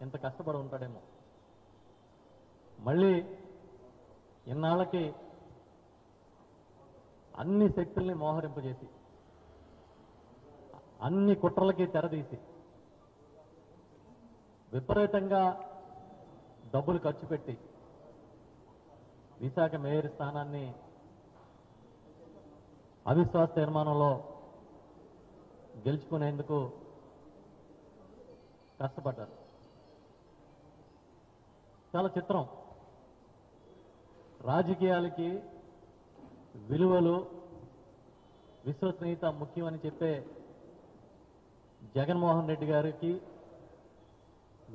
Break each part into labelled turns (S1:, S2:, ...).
S1: ఇంత కష్టపడి ఉంటాడేమో. మళ్ళీ ఇన్నాళ్ళకి అన్ని శక్తుల్ని మోహరింపజేసి అన్ని కుట్రలకి తెరదీసి విపరీతంగా డబ్బులు ఖర్చు పెట్టి విశాఖ మేయర్ స్థానాన్ని అవిశ్వాస తీర్మానంలో గెలుచుకునేందుకు కష్టపడ్డారు. చాలా చిత్రం. రాజకీయాలకి విలువలు విశ్వసనీయత ముఖ్యమని చెప్పే జగన్మోహన్ రెడ్డి గారికి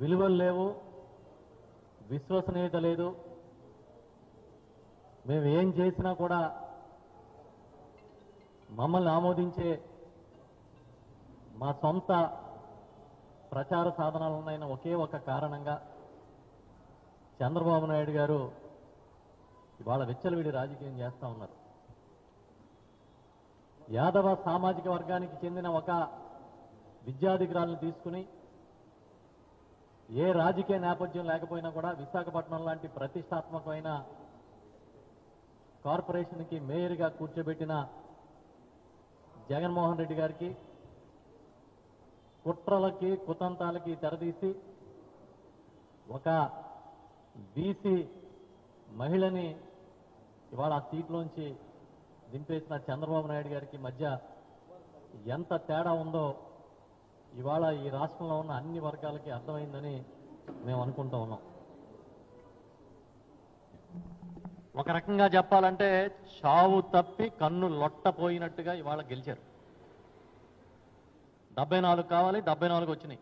S1: విలువలు లేవు, విశ్వసనీయత లేదు. మేము ఏం చేసినా కూడా మమ్మల్ని ఆమోదించే మా సొంత ప్రచార సాధనాలు ఉన్నాయన్న ఒకే ఒక కారణంగా చంద్రబాబు నాయుడు గారు ఇవాళ విచ్చలవిడి రాజకీయం చేస్తూ ఉన్నారు. యాదవ సామాజిక వర్గానికి చెందిన ఒక విద్యాధికారులను తీసుకుని ఏ రాజకీయ నేపథ్యం లేకపోయినా కూడా విశాఖపట్నం లాంటి ప్రతిష్టాత్మకమైన కార్పొరేషన్కి మేయర్గా కూర్చోబెట్టిన జగన్మోహన్ రెడ్డి గారికి కుట్రలకి కుతంత్రాలకి తెరదీసి ఒక బీసీ మహిళని ఇవాళ ఆ సీట్లోంచి దింపేసిన చంద్రబాబు నాయుడు గారికి మధ్య ఎంత తేడా ఉందో ఇవాళ ఈ రాష్ట్రంలో ఉన్న అన్ని వర్గాలకి అర్థమైందని మేము అనుకుంటూ ఉన్నాం. ఒక రకంగా చెప్పాలంటే చావు తప్పి కన్ను లొట్టపోయినట్టుగా ఇవాళ గెలిచారు. 74 కావాలి, 74 వచ్చినాయి.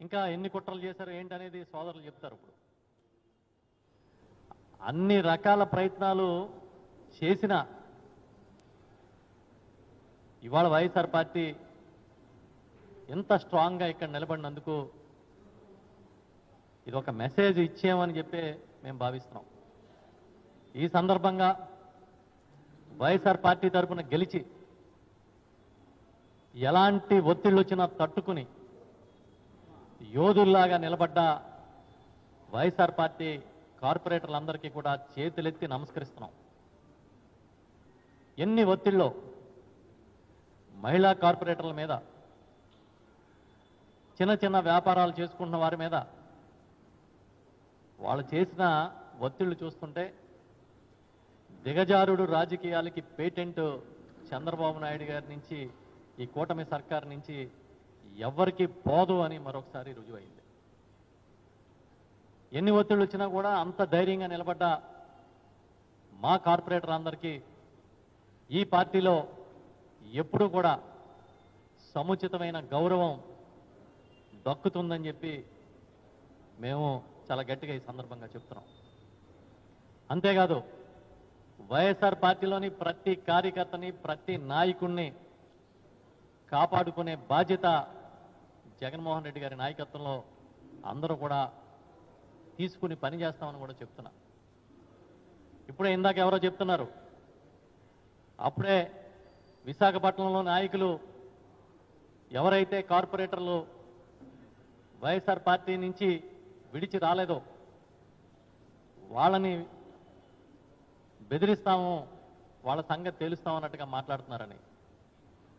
S1: ఇంకా ఎన్ని కుట్రలు చేశారు ఏంటనేది సోదరులు చెప్తారు. ఇప్పుడు అన్ని రకాల ప్రయత్నాలు చేసిన ఇవాళ వైఎస్ఆర్ పార్టీ ఎంత స్ట్రాంగ్గా ఇక్కడ నిలబడినందుకు ఇది ఒక మెసేజ్ ఇచ్చామని చెప్పి మేము భావిస్తున్నాం. ఈ సందర్భంగా వైఎస్ఆర్ పార్టీ తరఫున గెలిచి ఎలాంటి ఒత్తిళ్ళు వచ్చినా తట్టుకుని యోధుల్లాగా నిలబడ్డ వైఎస్ఆర్ పార్టీ కార్పొరేటర్లందరికీ కూడా చేతులెత్తి నమస్కరిస్తున్నాం. ఎన్ని ఒత్తిళ్ళు మహిళా కార్పొరేటర్ల మీద, చిన్న చిన్న వ్యాపారాలు చేసుకుంటున్న వారి మీద వాళ్ళు చేసిన ఒత్తిళ్లు చూస్తుంటే దిగజారుడు రాజకీయాలకి పేటెంట్ చంద్రబాబు నాయుడు గారి నుంచి, ఈ కూటమి సర్కార్ నుంచి ఎవ్వరికీ పోదు అని మరొకసారి రుజువైంది. ఎన్ని ఒత్తిళ్ళు వచ్చినా కూడా అంత ధైర్యంగా నిలబడ్డ మా కార్పొరేటర్ అందరికీ ఈ పార్టీలో ఎప్పుడూ కూడా సముచితమైన గౌరవం దక్కుతుందని చెప్పి మేము చాలా గట్టిగా ఈ సందర్భంగా చెప్తున్నాం. అంతేకాదు వైఎస్ఆర్ పార్టీలోని ప్రతి కార్యకర్తని, ప్రతి నాయకుడిని కాపాడుకునే బాధ్యత జగన్మోహన్ రెడ్డి గారి నాయకత్వంలో అందరూ కూడా తీసుకుని పనిచేస్తామని కూడా చెప్తున్నా. ఇప్పుడే ఇందాక ఎవరో చెప్తున్నారు, అప్పుడే విశాఖపట్నంలో నాయకులు ఎవరైతే కార్పొరేటర్లు వైఎస్ఆర్ పార్టీ నుంచి విడిచి రాలేదో వాళ్ళని బెదిరిస్తాము, వాళ్ళ సంగతి తెలుస్తామన్నట్టుగా మాట్లాడుతున్నారని.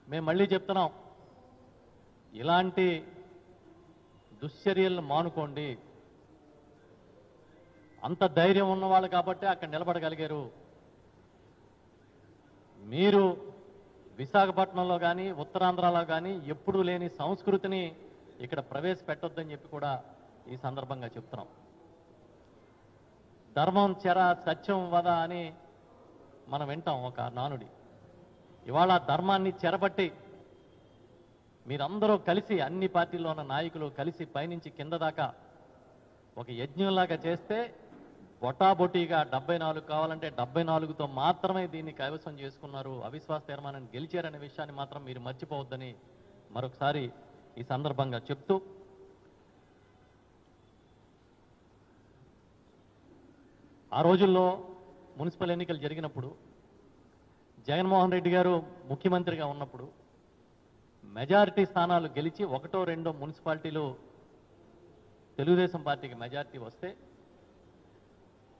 S1: మేము మళ్ళీ చెప్తున్నాం, ఇలాంటి దుశ్చర్యలను మానుకోండి. అంత ధైర్యం ఉన్నవాళ్ళు కాబట్టి అక్కడ నిలబడగలిగారు. మీరు విశాఖపట్నంలో కానీ ఉత్తరాంధ్రలో కానీ ఎప్పుడూ లేని సంస్కృతిని ఇక్కడ ప్రవేశపెట్టొద్దని చెప్పి కూడా ఈ సందర్భంగా చెప్తున్నాం. ధర్మం చెర సత్యం వద అని మనం వింటాం ఒక నానుడి. ఇవాళ ధర్మాన్ని చెరబట్టి మీరందరూ కలిసి, అన్ని పార్టీల్లో ఉన్న నాయకులు కలిసి పైనుంచి కింద దాకా ఒక యజ్ఞంలాగా చేస్తే బొటాబొటీగా 74 కావాలంటే 74తో మాత్రమే దీన్ని కైవసం చేసుకున్నారు, అవిశ్వాస తీర్మానాన్ని గెలిచారనే విషయాన్ని మాత్రం మీరు మర్చిపోవద్దని మరొకసారి ఈ సందర్భంగా చెప్తూ, ఆ రోజుల్లో మున్సిపల్ ఎన్నికలు జరిగినప్పుడు జగన్మోహన్ రెడ్డి గారు ముఖ్యమంత్రిగా ఉన్నప్పుడు మెజారిటీ స్థానాలు గెలిచి 1, 2 మున్సిపాలిటీలు తెలుగుదేశం పార్టీకి మెజార్టీ వస్తే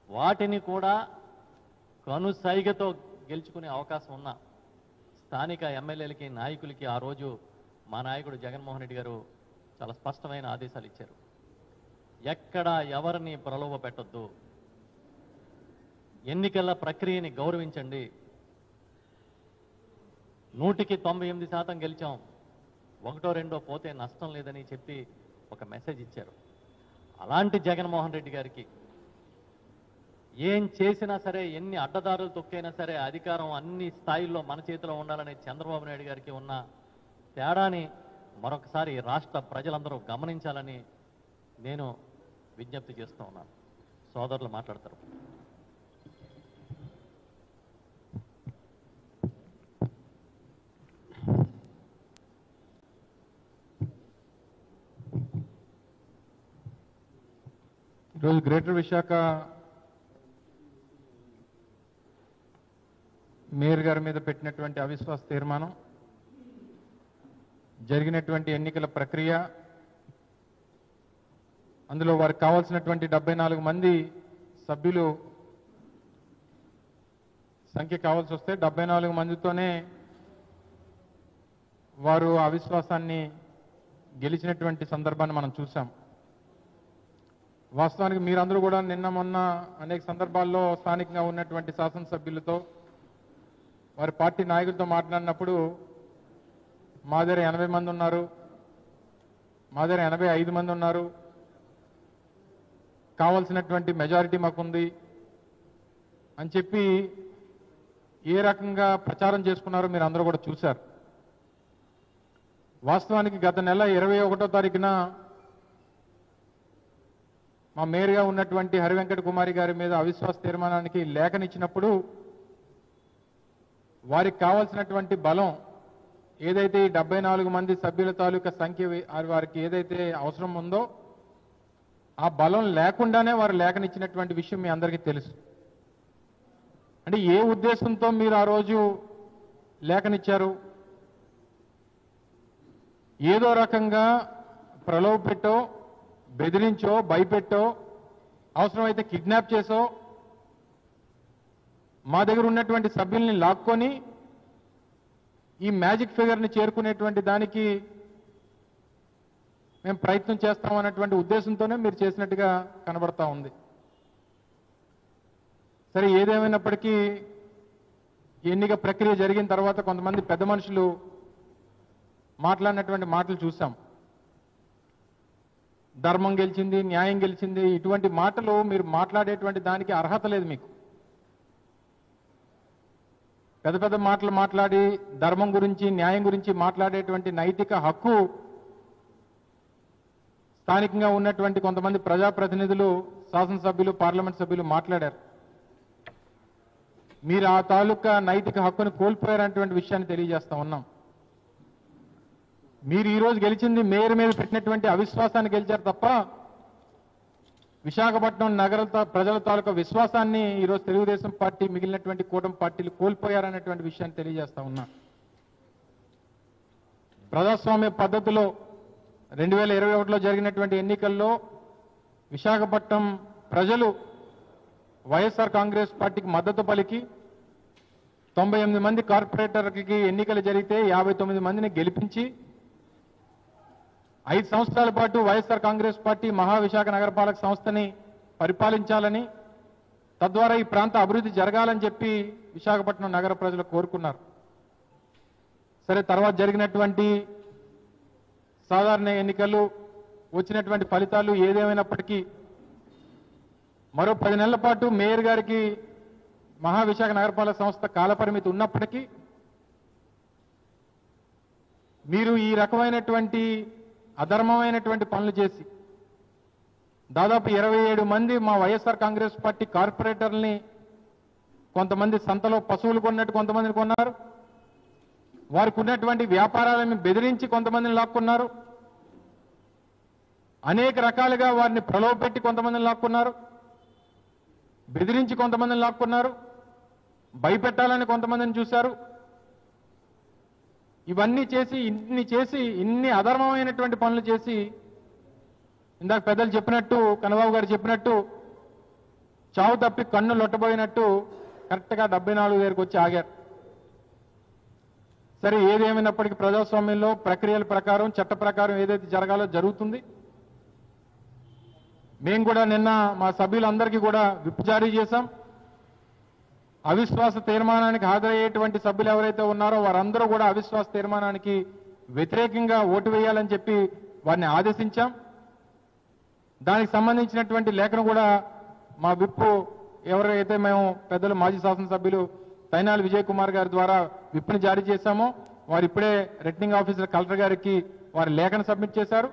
S1: వాటిని కూడా కనుసైగతో గెలుచుకునే అవకాశం ఉన్న స్థానిక ఎమ్మెల్యేలకి నాయకులకి ఆ రోజు మా నాయకుడు జగన్మోహన్ రెడ్డి గారు చాలా స్పష్టమైన ఆదేశాలు ఇచ్చారు. ఎక్కడ ఎవరిని ప్రలోభ పెట్టొద్దు, ఎన్నికల ప్రక్రియని గౌరవించండి, 100కి 98% గెలిచాం, ఒకటో రెండో పోతే నష్టం లేదని చెప్పి ఒక మెసేజ్ ఇచ్చారు. అలాంటి జగన్మోహన్ రెడ్డి గారికి ఏం చేసినా సరే, ఎన్ని అడ్డదారులు తొక్కైనా సరే అధికారం అన్ని స్థాయిల్లో మన చేతిలో ఉండాలనే చంద్రబాబు నాయుడు గారికి ఉన్న తేడాని మరొకసారి రాష్ట్ర ప్రజలందరూ గమనించాలని నేను విజ్ఞప్తి చేస్తూ ఉన్నాను. సోదరులు మాట్లాడతారు.
S2: ఈరోజు గ్రేటర్ విశాఖ మేయర్ గారి మీద పెట్టినటువంటి అవిశ్వాస తీర్మానం, జరిగినటువంటి ఎన్నికల ప్రక్రియ, అందులో వారికి కావాల్సినటువంటి 74 మంది సభ్యులు సంఖ్య కావాల్సి వస్తే 74 మందితోనే వారు అవిశ్వాసాన్ని గెలిచినటువంటి సందర్భాన్ని మనం చూసాం. వాస్తవానికి మీరందరూ కూడా నిన్న మొన్న అనేక సందర్భాల్లో స్థానికంగా ఉన్నటువంటి శాసనసభ్యులతో, వారి పార్టీ నాయకులతో మాట్లాడినప్పుడు మా దగ్గర 80 మంది ఉన్నారు, మా దగ్గర 85 మంది ఉన్నారు, కావాల్సినటువంటి మెజారిటీ మాకుంది అని చెప్పి ఏ రకంగా ప్రచారం చేసుకున్నారో మీరు అందరూ కూడా చూశారు. వాస్తవానికి గత నెల 21వ తారీఖున మా మేయర్గా ఉన్నటువంటి హరివెంకట కుమారి గారి మీద అవిశ్వాస తీర్మానానికి లేఖనిచ్చినప్పుడు వారికి కావాల్సినటువంటి బలం ఏదైతే ఈ 74 మంది సభ్యుల తాలూకా సంఖ్య వారికి ఏదైతే అవసరం ఉందో ఆ బలం లేకుండానే వారు లేఖనిచ్చినటువంటి విషయం మీ అందరికీ తెలుసు. అంటే ఏ ఉద్దేశంతో మీరు ఆ రోజు లేఖనిచ్చారు? ఏదో రకంగా ప్రలోభ పెట్టో, బెదిరించో, భయపెట్టో, అవసరమైతే కిడ్నాప్ చేసో మా దగ్గర ఉన్నటువంటి సభ్యుల్ని లాక్కొని ఈ మ్యాజిక్ ఫిగర్ని చేరుకునేటువంటి దానికి మేము ప్రయత్నం చేస్తామన్నటువంటి ఉద్దేశంతోనే మీరు చేసినట్టుగా కనబడతా ఉంది. సరే, ఏదేమైనప్పటికీ ఎన్నిక ప్రక్రియ జరిగిన తర్వాత కొంతమంది పెద్ద మనుషులు మాట్లాడినటువంటి మాటలు చూసాం. ధర్మం గెలిచింది, న్యాయం గెలిచింది, ఇటువంటి మాటలు మీరు మాట్లాడేటువంటి దానికి అర్హత లేదు మీకు. పెద్ద పెద్ద మాటలు మాట్లాడి ధర్మం గురించి, న్యాయం గురించి మాట్లాడేటువంటి నైతిక హక్కు స్థానికంగా ఉన్నటువంటి కొంతమంది ప్రజాప్రతినిధులు, శాసనసభ్యులు, పార్లమెంట్ సభ్యులు మాట్లాడారు. మీరు ఆ తాలూకా నైతిక హక్కును కోల్పోయారనేటువంటి విషయాన్ని తెలియజేస్తా ఉన్నాం. మీరు ఈరోజు గెలిచింది మేయర్ మీద పెట్టినటువంటి అవిశ్వాసాన్ని గెలిచారు తప్ప విశాఖపట్నం నగర ప్రజల తాలూకా విశ్వాసాన్ని ఈరోజు తెలుగుదేశం పార్టీ, మిగిలినటువంటి కూటమి పార్టీలు కోల్పోయారనేటువంటి విషయాన్ని తెలియజేస్తా ఉన్నా. ప్రజాస్వామ్య పద్ధతిలో 2021లో జరిగినటువంటి ఎన్నికల్లో విశాఖపట్నం ప్రజలు వైఎస్ఆర్ కాంగ్రెస్ పార్టీకి మద్దతు పలికి 98 మంది కార్పొరేటర్కి ఎన్నికలు జరిగితే 59 మందిని గెలిపించి 5 సంవత్సరాల పాటు వైఎస్ఆర్ కాంగ్రెస్ పార్టీ మహావిశాఖ నగరపాలక సంస్థని పరిపాలించాలని, తద్వారా ఈ ప్రాంత అభివృద్ధి జరగాలని చెప్పి విశాఖపట్నం నగర ప్రజలు కోరుకున్నారు. సరే, తర్వాత జరిగినటువంటి సాధారణ ఎన్నికలు, వచ్చినటువంటి ఫలితాలు ఏదేమైనప్పటికీ మరో 10 నెలల పాటు మేయర్ గారికి మహావిశాఖ నగరపాలక సంస్థ కాలపరిమితి ఉన్నప్పటికీ మీరు ఈ రకమైనటువంటి అధర్మమైనటువంటి పనులు చేసి దాదాపు 27 మంది మా వైఎస్ఆర్ కాంగ్రెస్ పార్టీ కార్పొరేటర్లని కొంతమంది సంతలో పశువులు కొన్నట్టు కొంతమందిని కొన్నారు, వారికి ఉన్నటువంటి వ్యాపారాలను బెదిరించి కొంతమందిని లాక్కున్నారు, అనేక రకాలుగా వారిని ప్రలోభపెట్టి కొంతమందిని లాక్కున్నారు, బెదిరించి కొంతమందిని లాక్కున్నారు, భయపెట్టాలని కొంతమందిని చూశారు. ఇవన్నీ చేసి ఇన్ని అధర్మమైనటువంటి పనులు చేసి ఇందాక పెద్దలు చెప్పినట్టు, కన్నబాబు గారు చెప్పినట్టు, చావు తప్పి కన్ను లొట్టబోయినట్టు కరెక్ట్గా 74 దగ్గరికి వచ్చి ఆగారు. సరే, ఏదేమైనప్పటికీ ప్రజాస్వామ్యంలో ప్రక్రియల ప్రకారం, చట్ట ప్రకారం ఏదైతే జరగాలో జరుగుతుంది. మేము కూడా నిన్న మా సభ్యులందరికీ కూడా విప్ జారీ చేశాం. అవిశ్వాస తీర్మానానికి హాజరయ్యేటువంటి సభ్యులు ఎవరైతే ఉన్నారో వారందరూ కూడా అవిశ్వాస తీర్మానానికి వ్యతిరేకంగా ఓటు వేయాలని చెప్పి వారిని ఆదేశించాం. దానికి సంబంధించినటువంటి లేఖను కూడా మా విప్ ఎవరైతే మేము పెద్దలు మాజీ శాసనసభ్యులు తైనాలి విజయ్ కుమార్ గారి ద్వారా విప్ని జారీ చేశామో వారు ఇప్పుడే రిటర్నింగ్ ఆఫీసర్ కలెక్టర్ గారికి వారి లేఖను సబ్మిట్ చేశారు.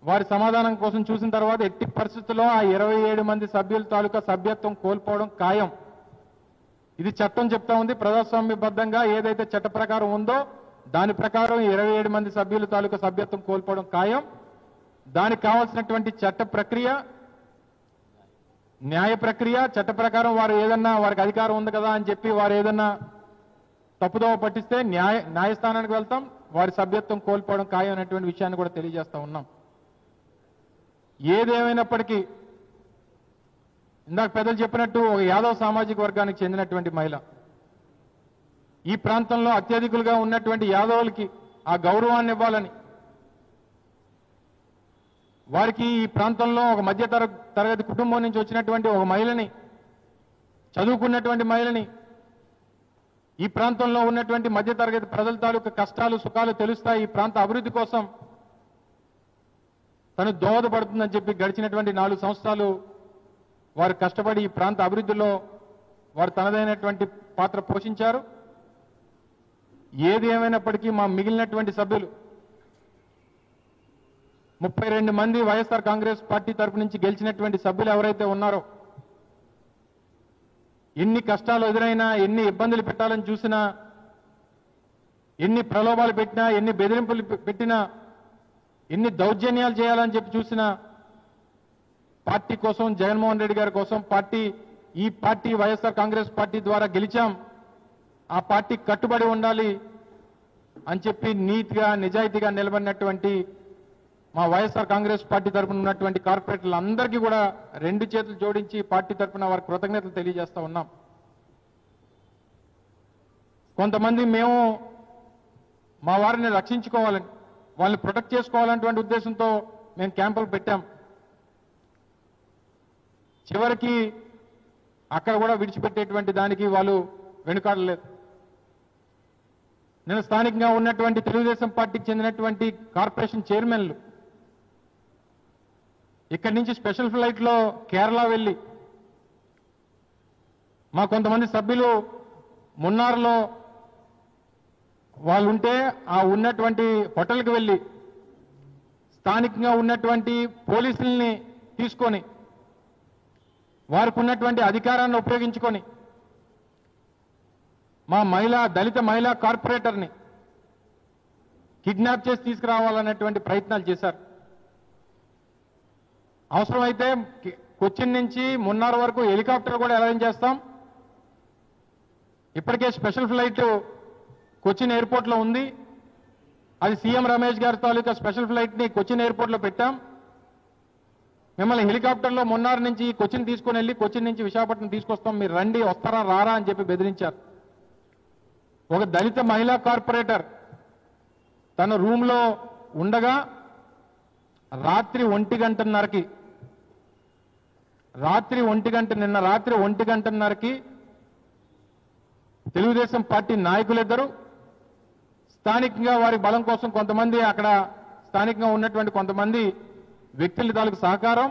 S2: వారి సమాధానం కోసం చూసిన తర్వాత ఎట్టి పరిస్థితుల్లో ఆ 27 మంది సభ్యుల తాలూకా సభ్యత్వం కోల్పోవడం ఖాయం. ఇది చట్టం చెప్తా ఉంది. ప్రజాస్వామ్యబద్ధంగా ఏదైతే చట్ట ప్రకారం ఉందో దాని ప్రకారం 27 మంది సభ్యుల తాలూకా సభ్యత్వం కోల్పోవడం ఖాయం. దానికి కావాల్సినటువంటి చట్ట ప్రక్రియ, న్యాయ ప్రక్రియ, చట్ట ప్రకారం వారు ఏదన్నా వారికి అధికారం ఉంది కదా అని చెప్పి వారు ఏదన్నా తప్పుదోవ పట్టిస్తే న్యాయస్థానానికి వెళ్తాం. వారి సభ్యత్వం కోల్పోవడం ఖాయం అనేటువంటి విషయాన్ని కూడా తెలియజేస్తా ఉన్నాం. ఏదేమైనప్పటికీ ఇందాక పెద్దలు చెప్పినట్టు ఒక యాదవ్ సామాజిక వర్గానికి చెందినటువంటి మహిళ, ఈ ప్రాంతంలో అత్యధికులుగా ఉన్నటువంటి యాదవులకి ఆ గౌరవాన్ని ఇవ్వాలని, వారికి ఈ ప్రాంతంలో ఒక మధ్య తరగతి కుటుంబం నుంచి వచ్చినటువంటి ఒక మహిళని, చదువుకున్నటువంటి మహిళని, ఈ ప్రాంతంలో ఉన్నటువంటి మధ్య తరగతి ప్రజల తాలూకు కష్టాలు సుఖాలు తెలుస్తాయి, ఈ ప్రాంత అభివృద్ధి కోసం తను దోహదపడుతుందని చెప్పి గడిచినటువంటి 4 సంవత్సరాలు వారు కష్టపడి ఈ ప్రాంత అభివృద్ధిలో వారు తనదైనటువంటి పాత్ర పోషించారు. ఏది ఏమైనప్పటికీ మా మిగిలినటువంటి సభ్యులు 32 మంది వైఎస్ఆర్ కాంగ్రెస్ పార్టీ తరపు నుంచి గెలిచినటువంటి సభ్యులు ఎవరైతే ఉన్నారో, ఎన్ని కష్టాలు ఎదురైనా, ఎన్ని ఇబ్బందులు పెట్టాలని చూసినా, ఎన్ని ప్రలోభాలు పెట్టినా, ఎన్ని బెదిరింపులు పెట్టినా, ఎన్ని దౌర్జన్యాలు చేయాలని చెప్పి చూసినా పార్టీ కోసం, జగన్మోహన్ రెడ్డి గారి కోసం, ఈ పార్టీ వైఎస్ఆర్ కాంగ్రెస్ పార్టీ ద్వారా గెలిచాం, ఆ పార్టీ కట్టుబడి ఉండాలి అని చెప్పి నీతిగా నిజాయితీగా నిలబడినటువంటి మా వైఎస్ఆర్ కాంగ్రెస్ పార్టీ తరఫున ఉన్నటువంటి కార్పొరేటర్లందరికీ కూడా 2 చేతులు జోడించి పార్టీ తరఫున వారి కృతజ్ఞతలు తెలియజేస్తా ఉన్నాం. కొంతమంది మేము మా వారిని రక్షించుకోవాలని, వాళ్ళని ప్రొటెక్ట్ చేసుకోవాలనేటువంటి ఉద్దేశంతో మేము క్యాంపులు పెట్టాం. చివరికి అక్కడ కూడా విడిచిపెట్టేటువంటి దానికి వాళ్ళు వెనుకాడలేదు. నేను స్థానికంగా ఉన్నటువంటి తెలుగుదేశం పార్టీకి చెందినటువంటి కార్పొరేషన్ చైర్మన్లు ఇక్కడి నుంచి స్పెషల్ ఫ్లైట్లో కేరళ వెళ్ళి, మా కొంతమంది సభ్యులు మున్నార్లో వాళ్ళు ఉంటే ఆ ఉన్నటువంటి హోటల్కి వెళ్ళి స్థానికంగా ఉన్నటువంటి పోలీసుల్ని తీసుకొని వారికి ఉన్నటువంటి అధికారాన్ని ఉపయోగించుకొని మా దళిత మహిళా కార్పొరేటర్ని కిడ్నాప్ చేసి తీసుకురావాలనేటువంటి ప్రయత్నాలు చేశారు. అవసరమైతే కొచ్చిన్ నుంచి మున్నార్ వరకు హెలికాప్టర్ కూడా అరేంజ్ చేస్తాం. ఇప్పటికే స్పెషల్ ఫ్లైట్ కొచ్చిన్ ఎయిర్పోర్ట్లో ఉంది. అది సీఎం రమేష్ గారి తాలూకా స్పెషల్ ఫ్లైట్ని కొచ్చిన్ ఎయిర్పోర్ట్లో పెట్టాం. మిమ్మల్ని హెలికాప్టర్లో మున్నార్ నుంచి కొచ్చిన్ తీసుకుని వెళ్ళి కొచ్చిన్ నుంచి విశాఖపట్నం తీసుకొస్తాం, మీరు రండి, వస్తారా రారా అని చెప్పి బెదిరించారు. ఒక దళిత మహిళా కార్పొరేటర్ తన రూమ్లో ఉండగా రాత్రి 1:30కి నిన్న రాత్రి 1:30కి తెలుగుదేశం పార్టీ నాయకులిద్దరూ స్థానికంగా వారి బలం కోసం కొంతమంది అక్కడ స్థానికంగా ఉన్నటువంటి కొంతమంది వ్యక్తుల తాలూకు సహకారం,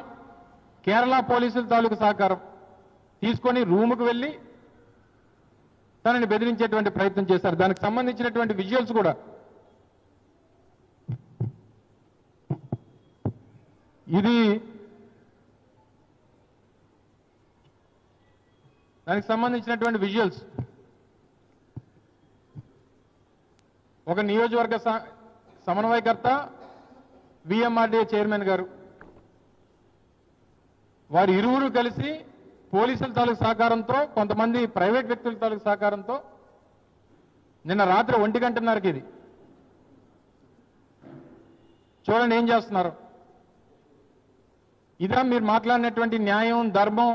S2: కేరళ పోలీసుల తాలూకు సహకారం తీసుకొని రూముకు వెళ్ళి తనని బెదిరించేటువంటి ప్రయత్నం చేశారు. దానికి సంబంధించినటువంటి విజువల్స్ కూడా దానికి సంబంధించినటువంటి విజువల్స్ ఒక నియోజకవర్గ సమన్వయకర్త విఎంఆర్డీఏ చైర్మన్ గారు వారు ఇరువురు కలిసి పోలీసుల తాలూకు సహకారంతో కొంతమంది ప్రైవేట్ వ్యక్తుల తాలూకు సహకారంతో నిన్న రాత్రి 1:30కి ఇది చూడండి ఏం చేస్తున్నారు. ఇదా మీరు మాట్లాడినటువంటి న్యాయం, ధర్మం,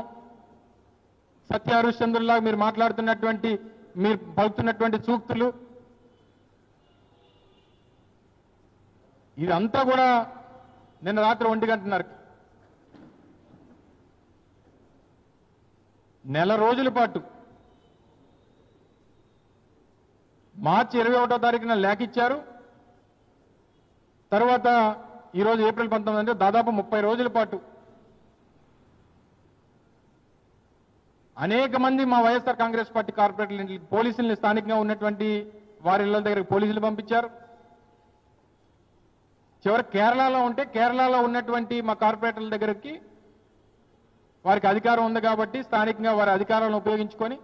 S2: సత్య హరిశ్చంద్రుల్లాగా మీరు మాట్లాడుతున్నటువంటి, మీరు పలుకుతున్నటువంటి సూక్తులు? ఇదంతా కూడా నిన్న రాత్రి 1 గంటన్నరకి నెల రోజుల పాటు మార్చి 21వ తారీఖున లేఖ ఇచ్చారు. తర్వాత ఈరోజు ఏప్రిల్ 19 అంటే దాదాపు 30 రోజుల పాటు అనేక మంది మా వైఎస్ఆర్ కాంగ్రెస్ పార్టీ కార్పొరేటర్లు, పోలీసుల్ని, స్థానికంగా ఉన్నటువంటి వారి ఇళ్ల దగ్గరికి పోలీసులు పంపించారు. చివరి కేరళలో ఉంటే కేరళలో ఉన్నటువంటి మా కార్పొరేటర్ల దగ్గరికి వారికి అధికారం ఉంది కాబట్టి స్థానికంగా వారి అధికారాలను ఉపయోగించుకొని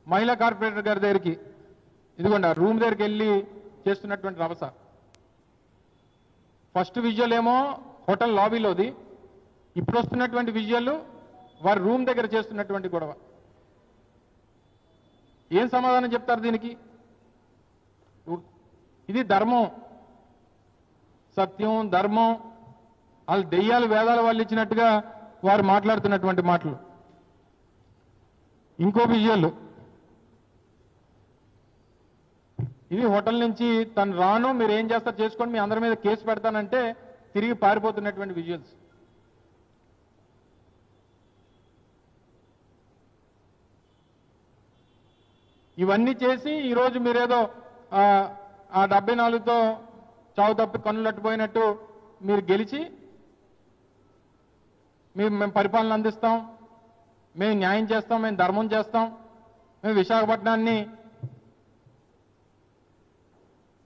S2: మహిళా కార్పొరేటర్ గారి దగ్గరికి, ఇదిగోండి ఆ రూమ్ దగ్గరికి వెళ్ళి చేస్తున్నటువంటి రభస. ఫస్ట్ విజువల్ ఏమో హోటల్ లాబీలోది, ఇప్పుడు వస్తున్నటువంటి విజువల్ వారి రూమ్ దగ్గర చేస్తున్నటువంటి గొడవ. ఏం సమాధానం చెప్తారు దీనికి? ఇది ధర్మం, సత్యం, ధర్మం, వాళ్ళు దెయ్యాలు వేదాలు వాళ్ళు ఇచ్చినట్టుగా వారు మాట్లాడుతున్నటువంటి మాటలు. ఇంకో విజువల్, ఇది హోటల్ నుంచి తను రాను, మీరు ఏం చేస్తారు చేసుకోండి, మీ అందరి మీద కేసు పెడతానంటే తిరిగి పారిపోతున్నటువంటి విజువల్స్. ఇవన్నీ చేసి ఈరోజు మీరేదో ఆ 74తో చావు తప్పి కన్నులట్టుపోయినట్టు మీరు గెలిచి మేము పరిపాలన అందిస్తాం, మేము న్యాయం చేస్తాం, మేము ధర్మం చేస్తాం, మేము విశాఖపట్నాన్ని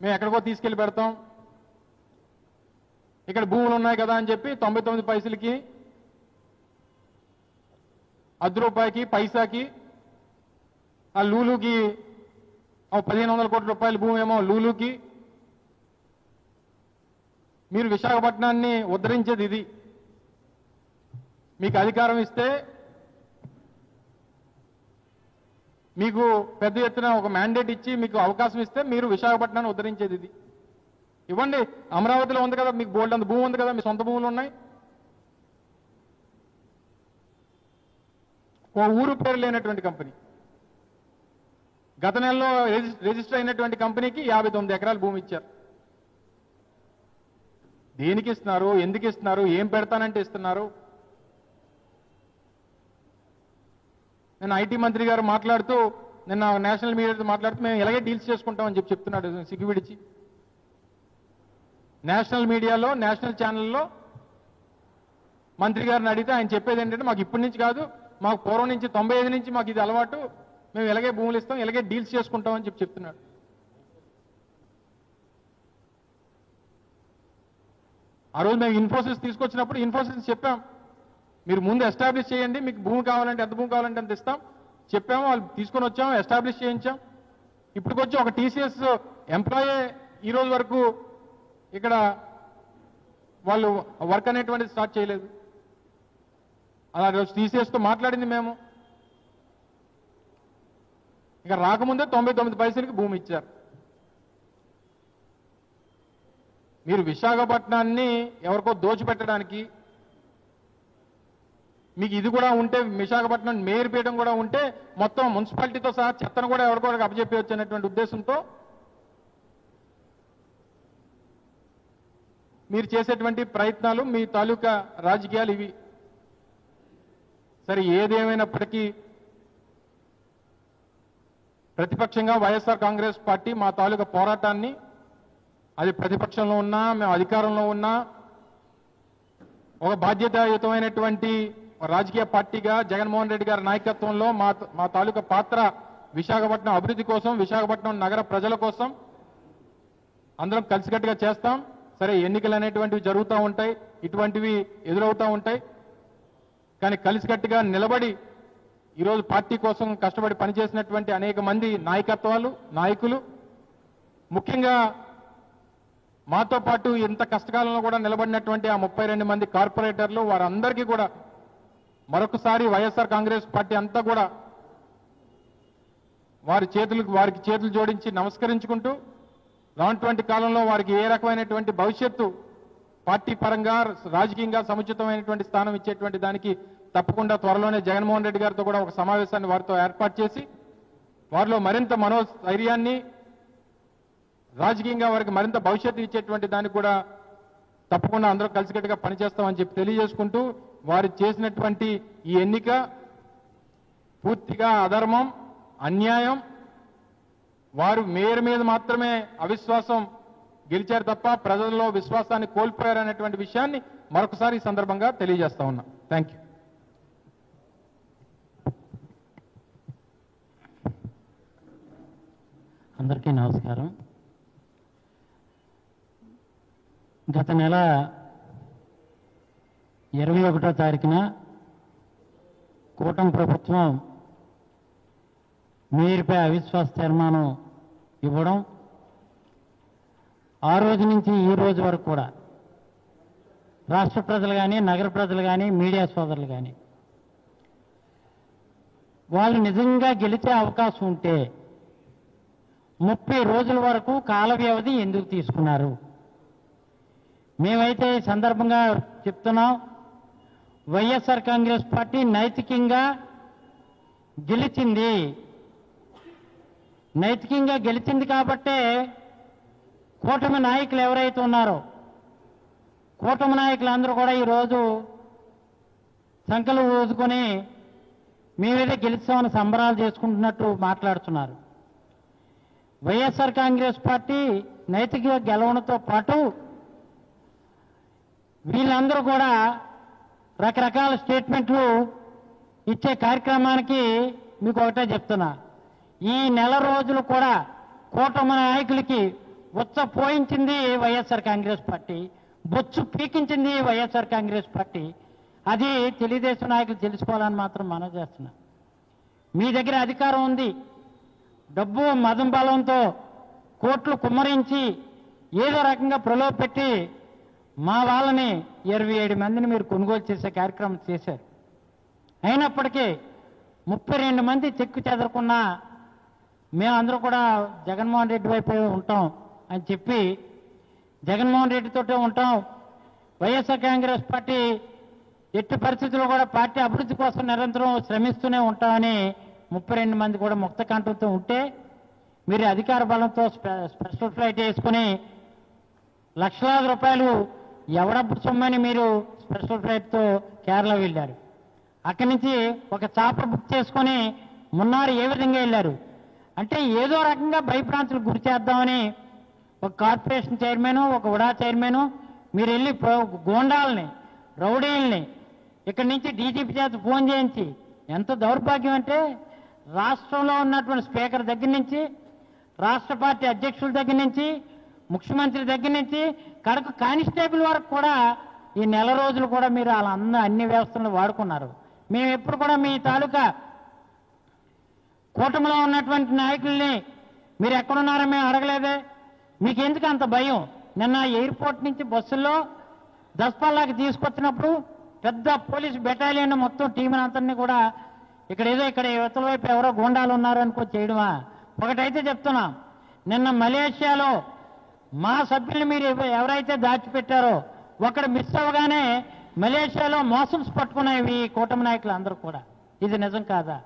S2: మేము ఎక్కడికో తీసుకెళ్లి పెడతాం, ఇక్కడ భూములు ఉన్నాయి కదా అని చెప్పి 99 పైసలకి, ₹1 పైసాకి, ఆ లూలుకి 1500 కోట్ల రూపాయల భూమి ఏమో లూలుకి. మీరు విశాఖపట్నాన్ని ఉద్ధరించేది ఇది. మీకు అధికారం ఇస్తే, మీకు పెద్ద ఎత్తున ఒక మ్యాండేట్ ఇచ్చి మీకు అవకాశం ఇస్తే మీరు విశాఖపట్నాన్ని ఉద్ధరించేది ఇది. ఇవ్వండి, అమరావతిలో ఉంది కదా, మీకు బోల్డ్ అంత భూమి ఉంది కదా, మీ సొంత భూములు ఉన్నాయి. ఓ ఊరు పేరు లేనటువంటి కంపెనీ, గత నెలలో రిజిస్టర్ అయినటువంటి కంపెనీకి 59 ఎకరాల భూమి ఇచ్చారు. దేనికి ఇస్తున్నారు, ఎందుకు ఇస్తున్నారు, ఏం పెడతానంటే ఇస్తున్నారు? నేను ఐటీ మంత్రి గారు మాట్లాడుతూ, నిన్న నేషనల్ మీడియాతో మాట్లాడుతూ మేము ఎలాగే డీల్స్ చేసుకుంటామని చెప్తున్నాడు సిగ్గు విడిచి. నేషనల్ మీడియాలో, నేషనల్ ఛానల్లో మంత్రి గారిని అడిగితే ఆయన చెప్పేది ఏంటంటే, మాకు ఇప్పటి నుంచి కాదు, మాకు పూర్వం నుంచి 95 నుంచి మాకు ఇది అలవాటు, మేము ఎలాగే భూములు ఇస్తాం, ఎలాగే డీల్స్ చేసుకుంటామని చెప్తున్నాడు. ఆ రోజు మేము ఇన్ఫోసిస్ తీసుకొచ్చినప్పుడు ఇన్ఫోసిస్ చెప్పాం, మీరు ముందు ఎస్టాబ్లిష్ చేయండి, మీకు భూమి కావాలంటే ఎంత భూమి కావాలంటే అంత ఇస్తాం చెప్పాము. వాళ్ళు తీసుకొని వచ్చాము, ఎస్టాబ్లిష్ చేయించాం. ఇప్పటికొచ్చి ఒక టీసీఎస్ ఎంప్లాయీ ఈ రోజు వరకు ఇక్కడ వాళ్ళు వర్క్ అనేటువంటిది స్టార్ట్ చేయలేదు. అలా రోజు టీసీఎస్తో మాట్లాడింది మేము. ఇక రాకముందే 99 పైసలకి భూమి ఇచ్చారు. మీరు విశాఖపట్నాన్ని ఎవరికో దోచిపెట్టడానికి, మీకు ఇది కూడా ఉంటే, విశాఖపట్నం మేయర్ పీఠం కూడా ఉంటే మొత్తం మున్సిపాలిటీతో సహా చెత్తను కూడా ఎవరికో అప్పచెప్పవచ్చు అనేటువంటి ఉద్దేశంతో మీరు చేసేటువంటి ప్రయత్నాలు, మీ తాలూకా రాజకీయాలు ఇవి. సరే, ఏదేమైనప్పటికీ ప్రతిపక్షంగా వైఎస్ఆర్ కాంగ్రెస్ పార్టీ మా తాలూకా పోరాటాన్ని, అది ప్రతిపక్షంలో ఉన్నా, మేము అధికారంలో ఉన్నా, ఒక బాధ్యతాయుతమైనటువంటి రాజకీయ పార్టీగా జగన్మోహన్ రెడ్డి గారి నాయకత్వంలో మా తాలూకా పాత్ర విశాఖపట్నం అభివృద్ధి కోసం, విశాఖపట్నం నగర ప్రజల కోసం అందరం కలిసికట్టుగా చేస్తాం. సరే, ఎన్నికలు అనేటువంటివి జరుగుతూ ఉంటాయి, ఇటువంటివి ఎదురవుతూ ఉంటాయి. కానీ కలిసికట్టుగా నిలబడి ఈరోజు పార్టీ కోసం కష్టపడి పనిచేసినటువంటి అనేక మంది నాయకులు, ముఖ్యంగా మాతో పాటు ఇంత కష్టకాలంలో కూడా నిలబడినటువంటి ఆ 32 మంది కార్పొరేటర్లు, వారందరికీ కూడా మరొకసారి వైఎస్ఆర్ కాంగ్రెస్ పార్టీ అంతా కూడా వారికి చేతులు జోడించి నమస్కరించుకుంటూ, రానటువంటి కాలంలో వారికి ఏ రకమైనటువంటి భవిష్యత్తు పార్టీ పరంగా రాజకీయంగా సముచితమైనటువంటి స్థానం ఇచ్చేటువంటి దానికి తప్పకుండా త్వరలోనే జగన్మోహన్ రెడ్డి గారితో కూడా ఒక సమావేశాన్ని వారితో ఏర్పాటు చేసి వారిలో మరింత మనోస్థైర్యాన్ని రాజకీయంగా వారికి మరింత భవిష్యత్తు ఇచ్చేటువంటి దానికి కూడా తప్పకుండా అందరూ కలిసికట్టుగా పనిచేస్తామని చెప్పి తెలియజేసుకుంటూ వారు చేసినటువంటి ఈ ఎన్నిక పూర్తిగా అధర్మం, అన్యాయం. వారు మేయర్ మీద మాత్రమే అవిశ్వాసం గెలిచారు తప్ప ప్రజల్లో విశ్వాసాన్ని కోల్పోయారనేటువంటి విషయాన్ని మరొకసారి ఈ సందర్భంగా తెలియజేస్తా ఉన్నా. Thank you.
S3: అందరికీ నమస్కారం. గత నెల 21వ తారీఖున కూటమి ప్రభుత్వం మేయర్పై అవిశ్వాస తీర్మానం ఇవ్వడం, ఆ రోజు నుంచి ఈ రోజు వరకు కూడా రాష్ట్ర ప్రజలు కానీ, నగర ప్రజలు కానీ, మీడియా సోదరులు కానీ వాళ్ళు నిజంగా గెలిచే అవకాశం ఉంటే 30 రోజుల వరకు కాల వ్యవధి ఎందుకు తీసుకున్నారు? మేమైతే ఈ సందర్భంగా చెప్తున్నాం, వైఎస్ఆర్ కాంగ్రెస్ పార్టీ నైతికంగా గెలిచింది. నైతికంగా గెలిచింది కాబట్టే కూటమి నాయకులు ఎవరైతే ఉన్నారో కూటమి నాయకులందరూ కూడా ఈరోజు సంకలు ఊదుకొని మేమేదో గెలిచామని సంబరాలు చేసుకుంటున్నట్టు మాట్లాడుతున్నారు. వైఎస్ఆర్ కాంగ్రెస్ పార్టీ నైతికంగా గెలవడంతో పాటు వీళ్ళందరూ కూడా రకరకాల స్టేట్మెంట్లు ఇచ్చే కార్యక్రమానికి మీకు ఒకటే చెప్తున్నా, ఈ నెల రోజులు కూడా కూటమి నాయకులకి ఉచ్చ పోయించింది వైఎస్ఆర్ కాంగ్రెస్ పార్టీ, బొచ్చు పీకించింది వైఎస్ఆర్ కాంగ్రెస్ పార్టీ. అది తెలుగుదేశం నాయకులు తెలుసుకోవాలని మాత్రం మనం చేస్తున్నా. మీ దగ్గర అధికారం ఉంది, డబ్బు మదం బలంతో కోట్లు కుమ్మరించి ఏదో రకంగా ప్రలోభ పెట్టి మా వాళ్ళని 27 మందిని మీరు కొనుగోలు చేసే కార్యక్రమం చేశారు. అయినప్పటికీ 32 మంది చెక్కు చెదరకున్నా మేమందరూ కూడా జగన్మోహన్ రెడ్డి వైపు ఉంటాం అని చెప్పి జగన్మోహన్ రెడ్డితోటే ఉంటాం, వైఎస్ఆర్ కాంగ్రెస్ పార్టీ ఎట్టి పరిస్థితుల్లో కూడా పార్టీ అభివృద్ధి కోసం నిరంతరం శ్రమిస్తూనే ఉంటామని 32 మంది కూడా ముక్త కంఠంతో ఉంటే మీరు అధికార బలంతో స్పెషల్ ఫ్లైట్ వేసుకుని లక్షలాది రూపాయలు ఎవడబ్బు సొమ్మని మీరు స్పెషల్ ఫ్లైట్తో కేరళ వెళ్ళారు. అక్కడి నుంచి ఒక చాపర్ బుక్ చేసుకొని మున్నారు ఏ విధంగా వెళ్ళారు అంటే ఏదో రకంగా భయభ్రాంతులకు గురి చేద్దామని ఒక కార్పొరేషన్ చైర్మన్, ఒక ఉడా చైర్మన్ మీరు వెళ్ళి గోండాలని, రౌడీల్ని ఇక్కడి నుంచి డీజీపీ చేత ఫోన్ చేయించి, ఎంత దౌర్భాగ్యం అంటే రాష్ట్రంలో ఉన్నటువంటి స్పీకర్ దగ్గర నుంచి, రాష్ట్ర పార్టీ అధ్యక్షుల దగ్గర నుంచి, ముఖ్యమంత్రి దగ్గర నుంచి కడకు కానిస్టేబుల్ వరకు కూడా ఈ నెల రోజులు కూడా మీరు అలా అన్ని వ్యవస్థలను వాడుకున్నారు. మేము ఎప్పుడు కూడా మీ తాలూకా కూటమిలో ఉన్నటువంటి నాయకుల్ని మీరు ఎక్కడున్నారో మేము అడగలేదే. మీకు ఎందుకు అంత భయం? నిన్న ఎయిర్పోర్ట్ నుంచి బస్సుల్లో దస్పాల్లాకి తీసుకొచ్చినప్పుడు పెద్ద పోలీసు బెటాలియన్ మొత్తం టీంని అంతని కూడా ఇక్కడ యువతల వైపు ఎవరో గూండాలు ఉన్నారు అనుకో చేయడమా? ఒకటైతే చెప్తున్నా, నిన్న మలేషియాలో మా సభ్యులు మీరు ఎవరైతే దాచిపెట్టారో ఒకడు మిస్ అవ్వగానే మలేషియాలో మోసమ్స్ పట్టుకునేవి కూటమి నాయకులు అందరూ కూడా. ఇది నిజం కాదా?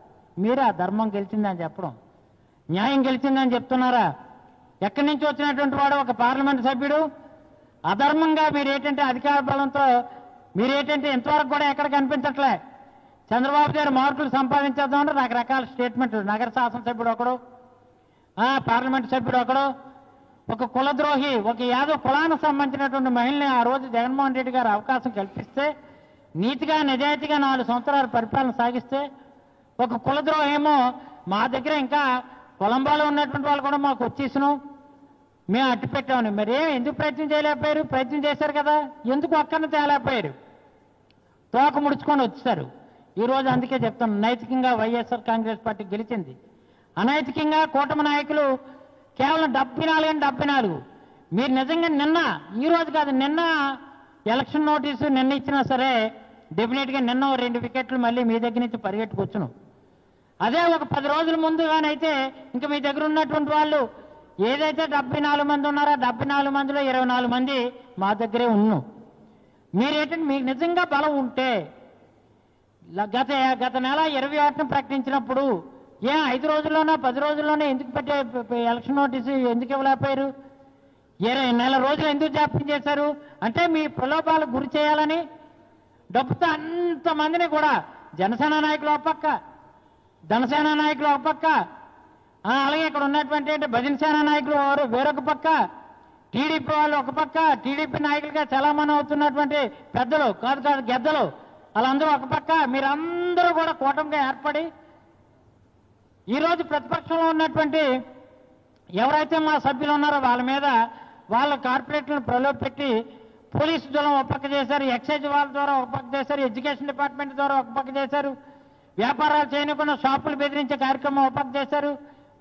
S3: మీరు ఆ ధర్మం గెలిచిందని చెప్పడం, న్యాయం గెలిచిందని చెప్తున్నారా? ఎక్కడి నుంచి వచ్చినటువంటి వాడు ఒక పార్లమెంట్ సభ్యుడు అధర్మంగా మీరేంటంటే అధికార బలంతో మీరేంటంటే ఇంతవరకు కూడా ఎక్కడ కనిపించట్లే. చంద్రబాబు గారు మార్కులు సంపాదించేద్దామంటే రకరకాల స్టేట్మెంట్లు, నగర శాసనసభ్యుడు ఒకడు, పార్లమెంట్ సభ్యుడు ఒకడు, ఒక కులద్రోహి, ఒక యాదవ్ కులానికి సంబంధించినటువంటి మహిళని ఆ రోజు జగన్మోహన్ రెడ్డి గారు అవకాశం కల్పిస్తే నీతిగా నిజాయితీగా 4 సంవత్సరాలు పరిపాలన సాగిస్తే ఒక కులద్రోహేమో మా దగ్గర ఇంకా కొలంబోలో ఉన్నటువంటి వాళ్ళు కూడా మాకు వచ్చేసినాం, మేము అట్టు పెట్టామని. మరి ఎందుకు ప్రయత్నం చేయలేకపోయారు? ప్రయత్నం చేశారు కదా, ఎందుకు ఒక్కరిని తేలేకపోయారు? తోక ముడుచుకొని వచ్చేసారు. ఈరోజు అందుకే చెప్తాను, నైతికంగా వైఎస్ఆర్ కాంగ్రెస్ పార్టీ గెలిచింది. అనైతికంగా కూటమి నాయకులు కేవలం 74 మీరు నిజంగా నిన్న, ఈ రోజు కాదు నిన్న ఎలక్షన్ నోటీసు నిన్న ఇచ్చినా సరే డెఫినెట్గా నిన్న 2 వికెట్లు మళ్ళీ మీ దగ్గర నుంచి పరిగెట్టుకొచ్చును. అదే ఒక 10 రోజుల ముందుగానైతే ఇంకా మీ దగ్గర ఉన్నటువంటి వాళ్ళు ఏదైతే 74 మంది ఉన్నారో 74 మందిలో 24 మంది మా దగ్గరే ఉన్నాం. మీరేంటంటే మీకు నిజంగా బలం ఉంటే గత నెల 21న ప్రకటించినప్పుడు 5 రోజుల్లోనో 10 రోజుల్లోనే ఎందుకు పెట్టే ఎలక్షన్ నోటీసు ఎందుకు ఇవ్వలేకపోయారు? నెల రోజులు ఎందుకు జాప్యం చేశారు? అంటే మీ ప్రలోభాలకు గురి చేయాలని డబ్బుతో అంతమందిని కూడా జనసేన నాయకులు ఒక పక్క, ధనసేన నాయకులు ఒక పక్క, అలాగే ఇక్కడ ఉన్నటువంటి భజన సేన నాయకులు వేరొక పక్క, టీడీపీ వాళ్ళు ఒక పక్క, టీడీపీ నాయకులుగా చలామణి అవుతున్నటువంటి పెద్దలు కాదు గెద్దలు వాళ్ళందరూ ఒక పక్క, మీరందరూ కూడా కూటమిగా ఏర్పడి ఈరోజు ప్రతిపక్షంలో ఉన్నటువంటి ఎవరైతే మా సభ్యులు ఉన్నారో వాళ్ళ మీద వాళ్ళ కార్పొరేట్లను ప్రలోభపెట్టి పోలీసు దళం ఒక పక్క చేశారు, ఎక్సైజ్ వాళ్ళ ద్వారా ఒక పక్క చేశారు, ఎడ్యుకేషన్ డిపార్ట్మెంట్ ద్వారా ఒక పక్క చేశారు, వ్యాపారాలు చేయకుండా షాపులు బెదిరించే కార్యక్రమం ఒక పక్క చేశారు,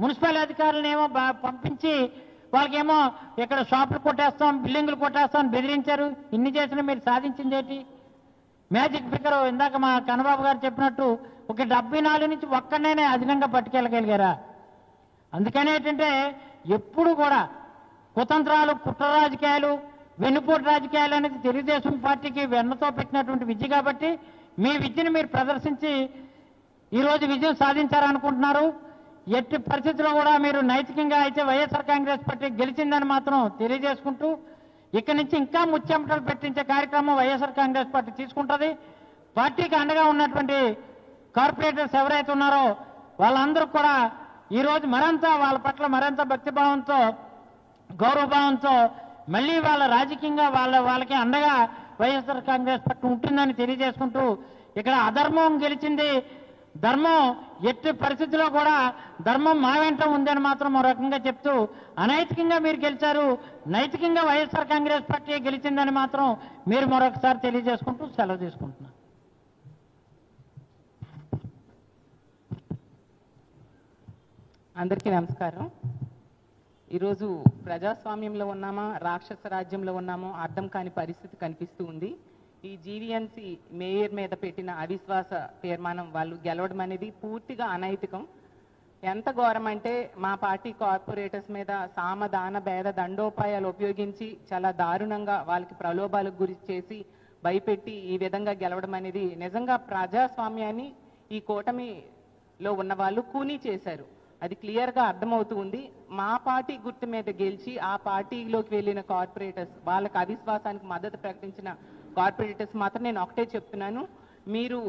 S3: మున్సిపల్ అధికారులను ఏమో పంపించి వాళ్ళకేమో ఇక్కడ షాపులు కొట్టేస్తాం బిల్డింగులు కొట్టేస్తాం అని బెదిరించారు. ఇన్ని చేసిన మీరు సాధించింది ఏంటి? మ్యాజిక్ ఫిగర్ ఇందాక మా కన్నబాబు గారు చెప్పినట్టు ఒక 74 నుంచి ఒక్కడనే అదనంగా పట్టుకెళ్ళగలిగారా? అందుకని ఏంటంటే ఎప్పుడు కూడా కుతంత్రాలు, కుట్ర రాజకీయాలు, వెన్నుపోటు రాజకీయాలు అనేది తెలుగుదేశం పార్టీకి వెన్నతో పెట్టినటువంటి విద్య కాబట్టి మీ విద్యను మీరు ప్రదర్శించి ఈరోజు విజయం సాధించారనుకుంటున్నారు. ఎట్టి పరిస్థితుల్లో కూడా మీరు నైతికంగా అయితే వైఎస్ఆర్ కాంగ్రెస్ పార్టీ గెలిచిందని మాత్రం తెలియజేసుకుంటూ ఇక్కడి నుంచి ఇంకా ముచ్చెమటలు పెట్టించే కార్యక్రమం వైఎస్ఆర్ కాంగ్రెస్ పార్టీ తీసుకుంటుంది. పార్టీకి అండగా ఉన్నటువంటి కార్పొరేటర్స్ ఎవరైతే ఉన్నారో వాళ్ళందరూ కూడా ఈరోజు మరింత వాళ్ళ పట్ల మరింత భక్తిభావంతో, గౌరవభావంతో మళ్ళీ వాళ్ళ రాజకీయంగా వాళ్ళకి అండగా వైఎస్ఆర్ కాంగ్రెస్ పార్టీ ఉంటుందని తెలియజేసుకుంటూ ఇక్కడ అధర్మం గెలిచింది, ధర్మం ఎట్టి పరిస్థితుల్లో కూడా ధర్మం మా వెంట ఉందని మాత్రం మరో రకంగా చెప్తూ అనైతికంగా మీరు గెలిచారు, నైతికంగా వైఎస్ఆర్ కాంగ్రెస్ పార్టీ గెలిచిందని మాత్రం మీరు మరొకసారి తెలియజేసుకుంటూ సెలవు తీసుకుంటున్నాను.
S4: అందరికీ నమస్కారం. ఈరోజు ప్రజాస్వామ్యంలో ఉన్నామా రాక్షస రాజ్యంలో ఉన్నామో అర్థం కాని పరిస్థితి కనిపిస్తూ ఉంది. ఈ జీవీఎంసీ మేయర్ మీద పెట్టిన అవిశ్వాస తీర్మానం వాళ్ళు గెలవడం అనేది పూర్తిగా అనైతికం. ఎంత ఘోరం అంటే మా పార్టీ కార్పొరేటర్స్ మీద సామదాన భేద దండోపాయాలు ఉపయోగించి చాలా దారుణంగా వాళ్ళకి ప్రలోభాలకు గురి చేసి భయపెట్టి ఈ విధంగా గెలవడం అనేది నిజంగా ప్రజాస్వామ్యాన్ని ఈ కూటమిలో ఉన్న వాళ్ళు కూనీ చేశారు. అది క్లియర్గా అర్థమవుతూ ఉంది. మా పార్టీ గుర్తు మీద గెలిచి ఆ పార్టీలోకి వెళ్ళిన కార్పొరేటర్స్ వాళ్ళకి అవిశ్వాసానికి మద్దతు ప్రకటించిన కార్పొరేటర్స్ మాత్రం నేను ఒకటే చెప్తున్నాను, మీరు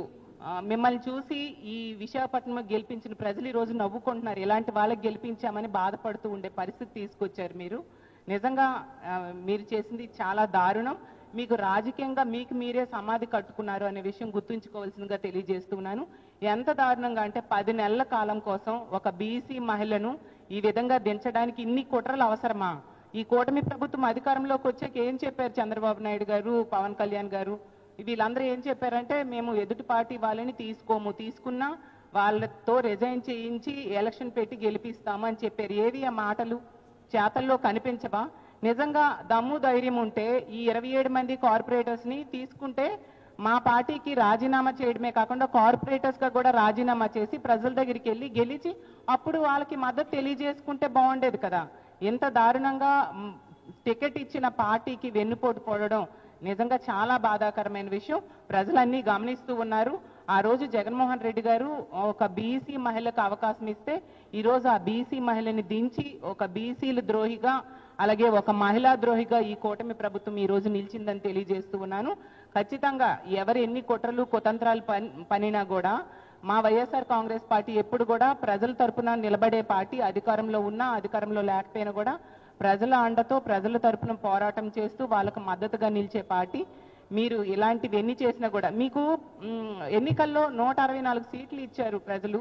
S4: మిమ్మల్ని చూసి ఈ విశాఖపట్నం గెలిపించిన ప్రజలు ఈరోజు నవ్వుకుంటున్నారు. ఇలాంటి వాళ్ళకి గెలిపించామని బాధపడుతూ ఉండే పరిస్థితి తీసుకొచ్చారు మీరు. నిజంగా మీరు చేసింది చాలా దారుణం. మీకు రాజకీయంగా మీకు మీరే సమాధి కట్టుకున్నారు అనే విషయం గుర్తుంచుకోవాల్సిందిగా తెలియజేస్తున్నాను. ఎంత దారుణంగా అంటే 10 నెలల కాలం కోసం ఒక బీసీ మహిళను ఈ విధంగా దించడానికి ఇన్ని కుట్రలు అవసరమా? ఈ కూటమి ప్రభుత్వం అధికారంలోకి వచ్చాక ఏం చెప్పారు చంద్రబాబు నాయుడు గారు, పవన్ కళ్యాణ్ గారు, వీళ్ళందరూ ఏం చెప్పారంటే మేము ఎదుటి పార్టీ వాళ్ళని తీసుకున్నా వాళ్ళతో రిజైన్ చేయించి ఎలక్షన్ పెట్టి గెలిపిస్తాము అని చెప్పారు. ఏవి ఆ మాటలు చేతల్లో కనిపించవా? నిజంగా దమ్ము ధైర్యం ఉంటే ఈ 27 మంది కార్పొరేటర్స్ని తీసుకుంటే మా పార్టీకి రాజీనామా చేయడమే కాకుండా కార్పొరేటర్స్గా కూడా రాజీనామా చేసి ప్రజల దగ్గరికి వెళ్ళి గెలిచి అప్పుడు వాళ్ళకి మద్దతు తెలియజేసుకుంటే బాగుండేది కదా. ఇంత దారుణంగా టికెట్ ఇచ్చిన పార్టీకి వెన్నుపోటు పోవడం నిజంగా చాలా బాధాకరమైన విషయం. ప్రజలన్నీ గమనిస్తూ ఉన్నారు. ఆ రోజు జగన్మోహన్ రెడ్డి గారు ఒక బీసీ మహిళకు అవకాశం ఇస్తే ఈరోజు ఆ బీసీ మహిళని దించి ఒక బీసీల ద్రోహిగా అలాగే ఒక మహిళా ద్రోహిగా ఈ కూటమి ప్రభుత్వం ఈ రోజు నిలిచిందని తెలియజేస్తూ ఉన్నాను. ఖచ్చితంగా ఎవరు ఎన్ని కుట్రలు కుతంత్రాలు పనినా కూడా మా వైఎస్ఆర్ కాంగ్రెస్ పార్టీ ఎప్పుడు కూడా ప్రజల తరపున నిలబడే పార్టీ. అధికారంలో ఉన్నా అధికారంలో లేకపోయినా కూడా ప్రజల అండతో ప్రజల తరపున పోరాటం చేస్తూ వాళ్ళకు మద్దతుగా నిలిచే పార్టీ. మీరు ఇలాంటివి ఎన్ని చేసినా కూడా మీకు ఎన్నికల్లో 164 సీట్లు ఇచ్చారు ప్రజలు,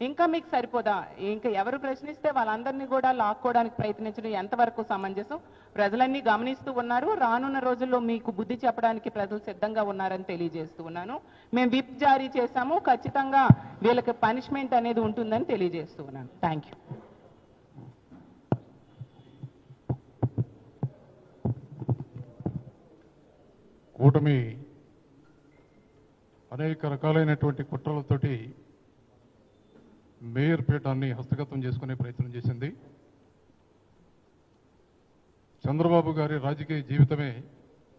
S4: ఇంకా మీకు సరిపోదా? ఇంకా ఎవరు ప్రశ్నిస్తే వాళ్ళందరినీ కూడా లాక్కోవడానికి ప్రయత్నించడం ఎంతవరకు సమంజసం? ప్రజలన్నీ గమనిస్తూ ఉన్నారు. రానున్న రోజుల్లో మీకు బుద్ధి చెప్పడానికి ప్రజలు సిద్ధంగా ఉన్నారని తెలియజేస్తూ ఉన్నాను. మేము విప్ జారీ చేశాము, ఖచ్చితంగా వీళ్ళకి పనిష్మెంట్ అనేది ఉంటుందని తెలియజేస్తూ ఉన్నాను. Thank you.
S5: కూటమి అనేక రకాలైనటువంటి కుట్రలతోటి మేయర్ పీఠాన్ని హస్తగతం చేసుకునే ప్రయత్నం చేసింది. చంద్రబాబు గారి రాజకీయ జీవితమే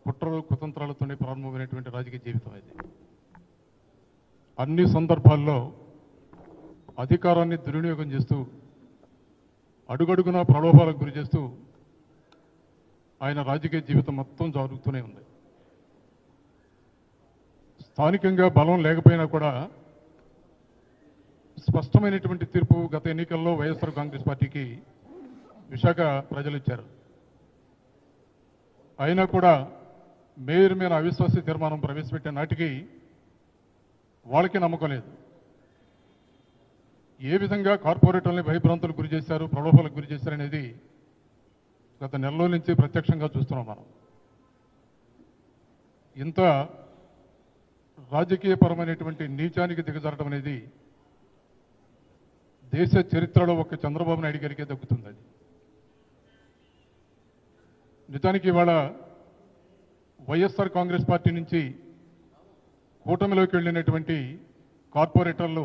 S5: కుట్రలు కుతంత్రాలతోనే ప్రారంభమైనటువంటి రాజకీయ జీవితం ఇది. అన్ని సందర్భాల్లో అధికారాన్ని దుర్వినియోగం చేస్తూ అడుగడుగునా ప్రలోభాలకు గురి చేస్తూ ఆయన రాజకీయ జీవితం మొత్తం జరుగుతూనే ఉంది. స్థానికంగా బలం లేకపోయినా కూడా స్పష్టమైనటువంటి తీర్పు గత ఎన్నికల్లో వైఎస్ఆర్ కాంగ్రెస్ పార్టీకి విశాఖ ప్రజలు ఇచ్చారు. అయినా కూడా మేయర్ మీద అవిశ్వాస తీర్మానం ప్రవేశపెట్టే నాటికి వాళ్ళకి నమ్మకం లేదు. ఏ విధంగా కార్పొరేటర్లని భయభ్రాంతులకు గురి చేశారు, ప్రలోభాలకు గురి చేశారనేది గత నెలలో నుంచి ప్రత్యక్షంగా చూస్తున్నాం మనం. ఇంత రాజకీయపరమైనటువంటి నీచానికి దిగజారడం అనేది దేశ చరిత్రలో ఒక చంద్రబాబు నాయుడు గారికే దక్కుతుంది. అది నిజానికి ఇవాళ వైఎస్ఆర్ కాంగ్రెస్ పార్టీ నుంచి కూటమిలోకి వెళ్ళినటువంటి కార్పొరేటర్లు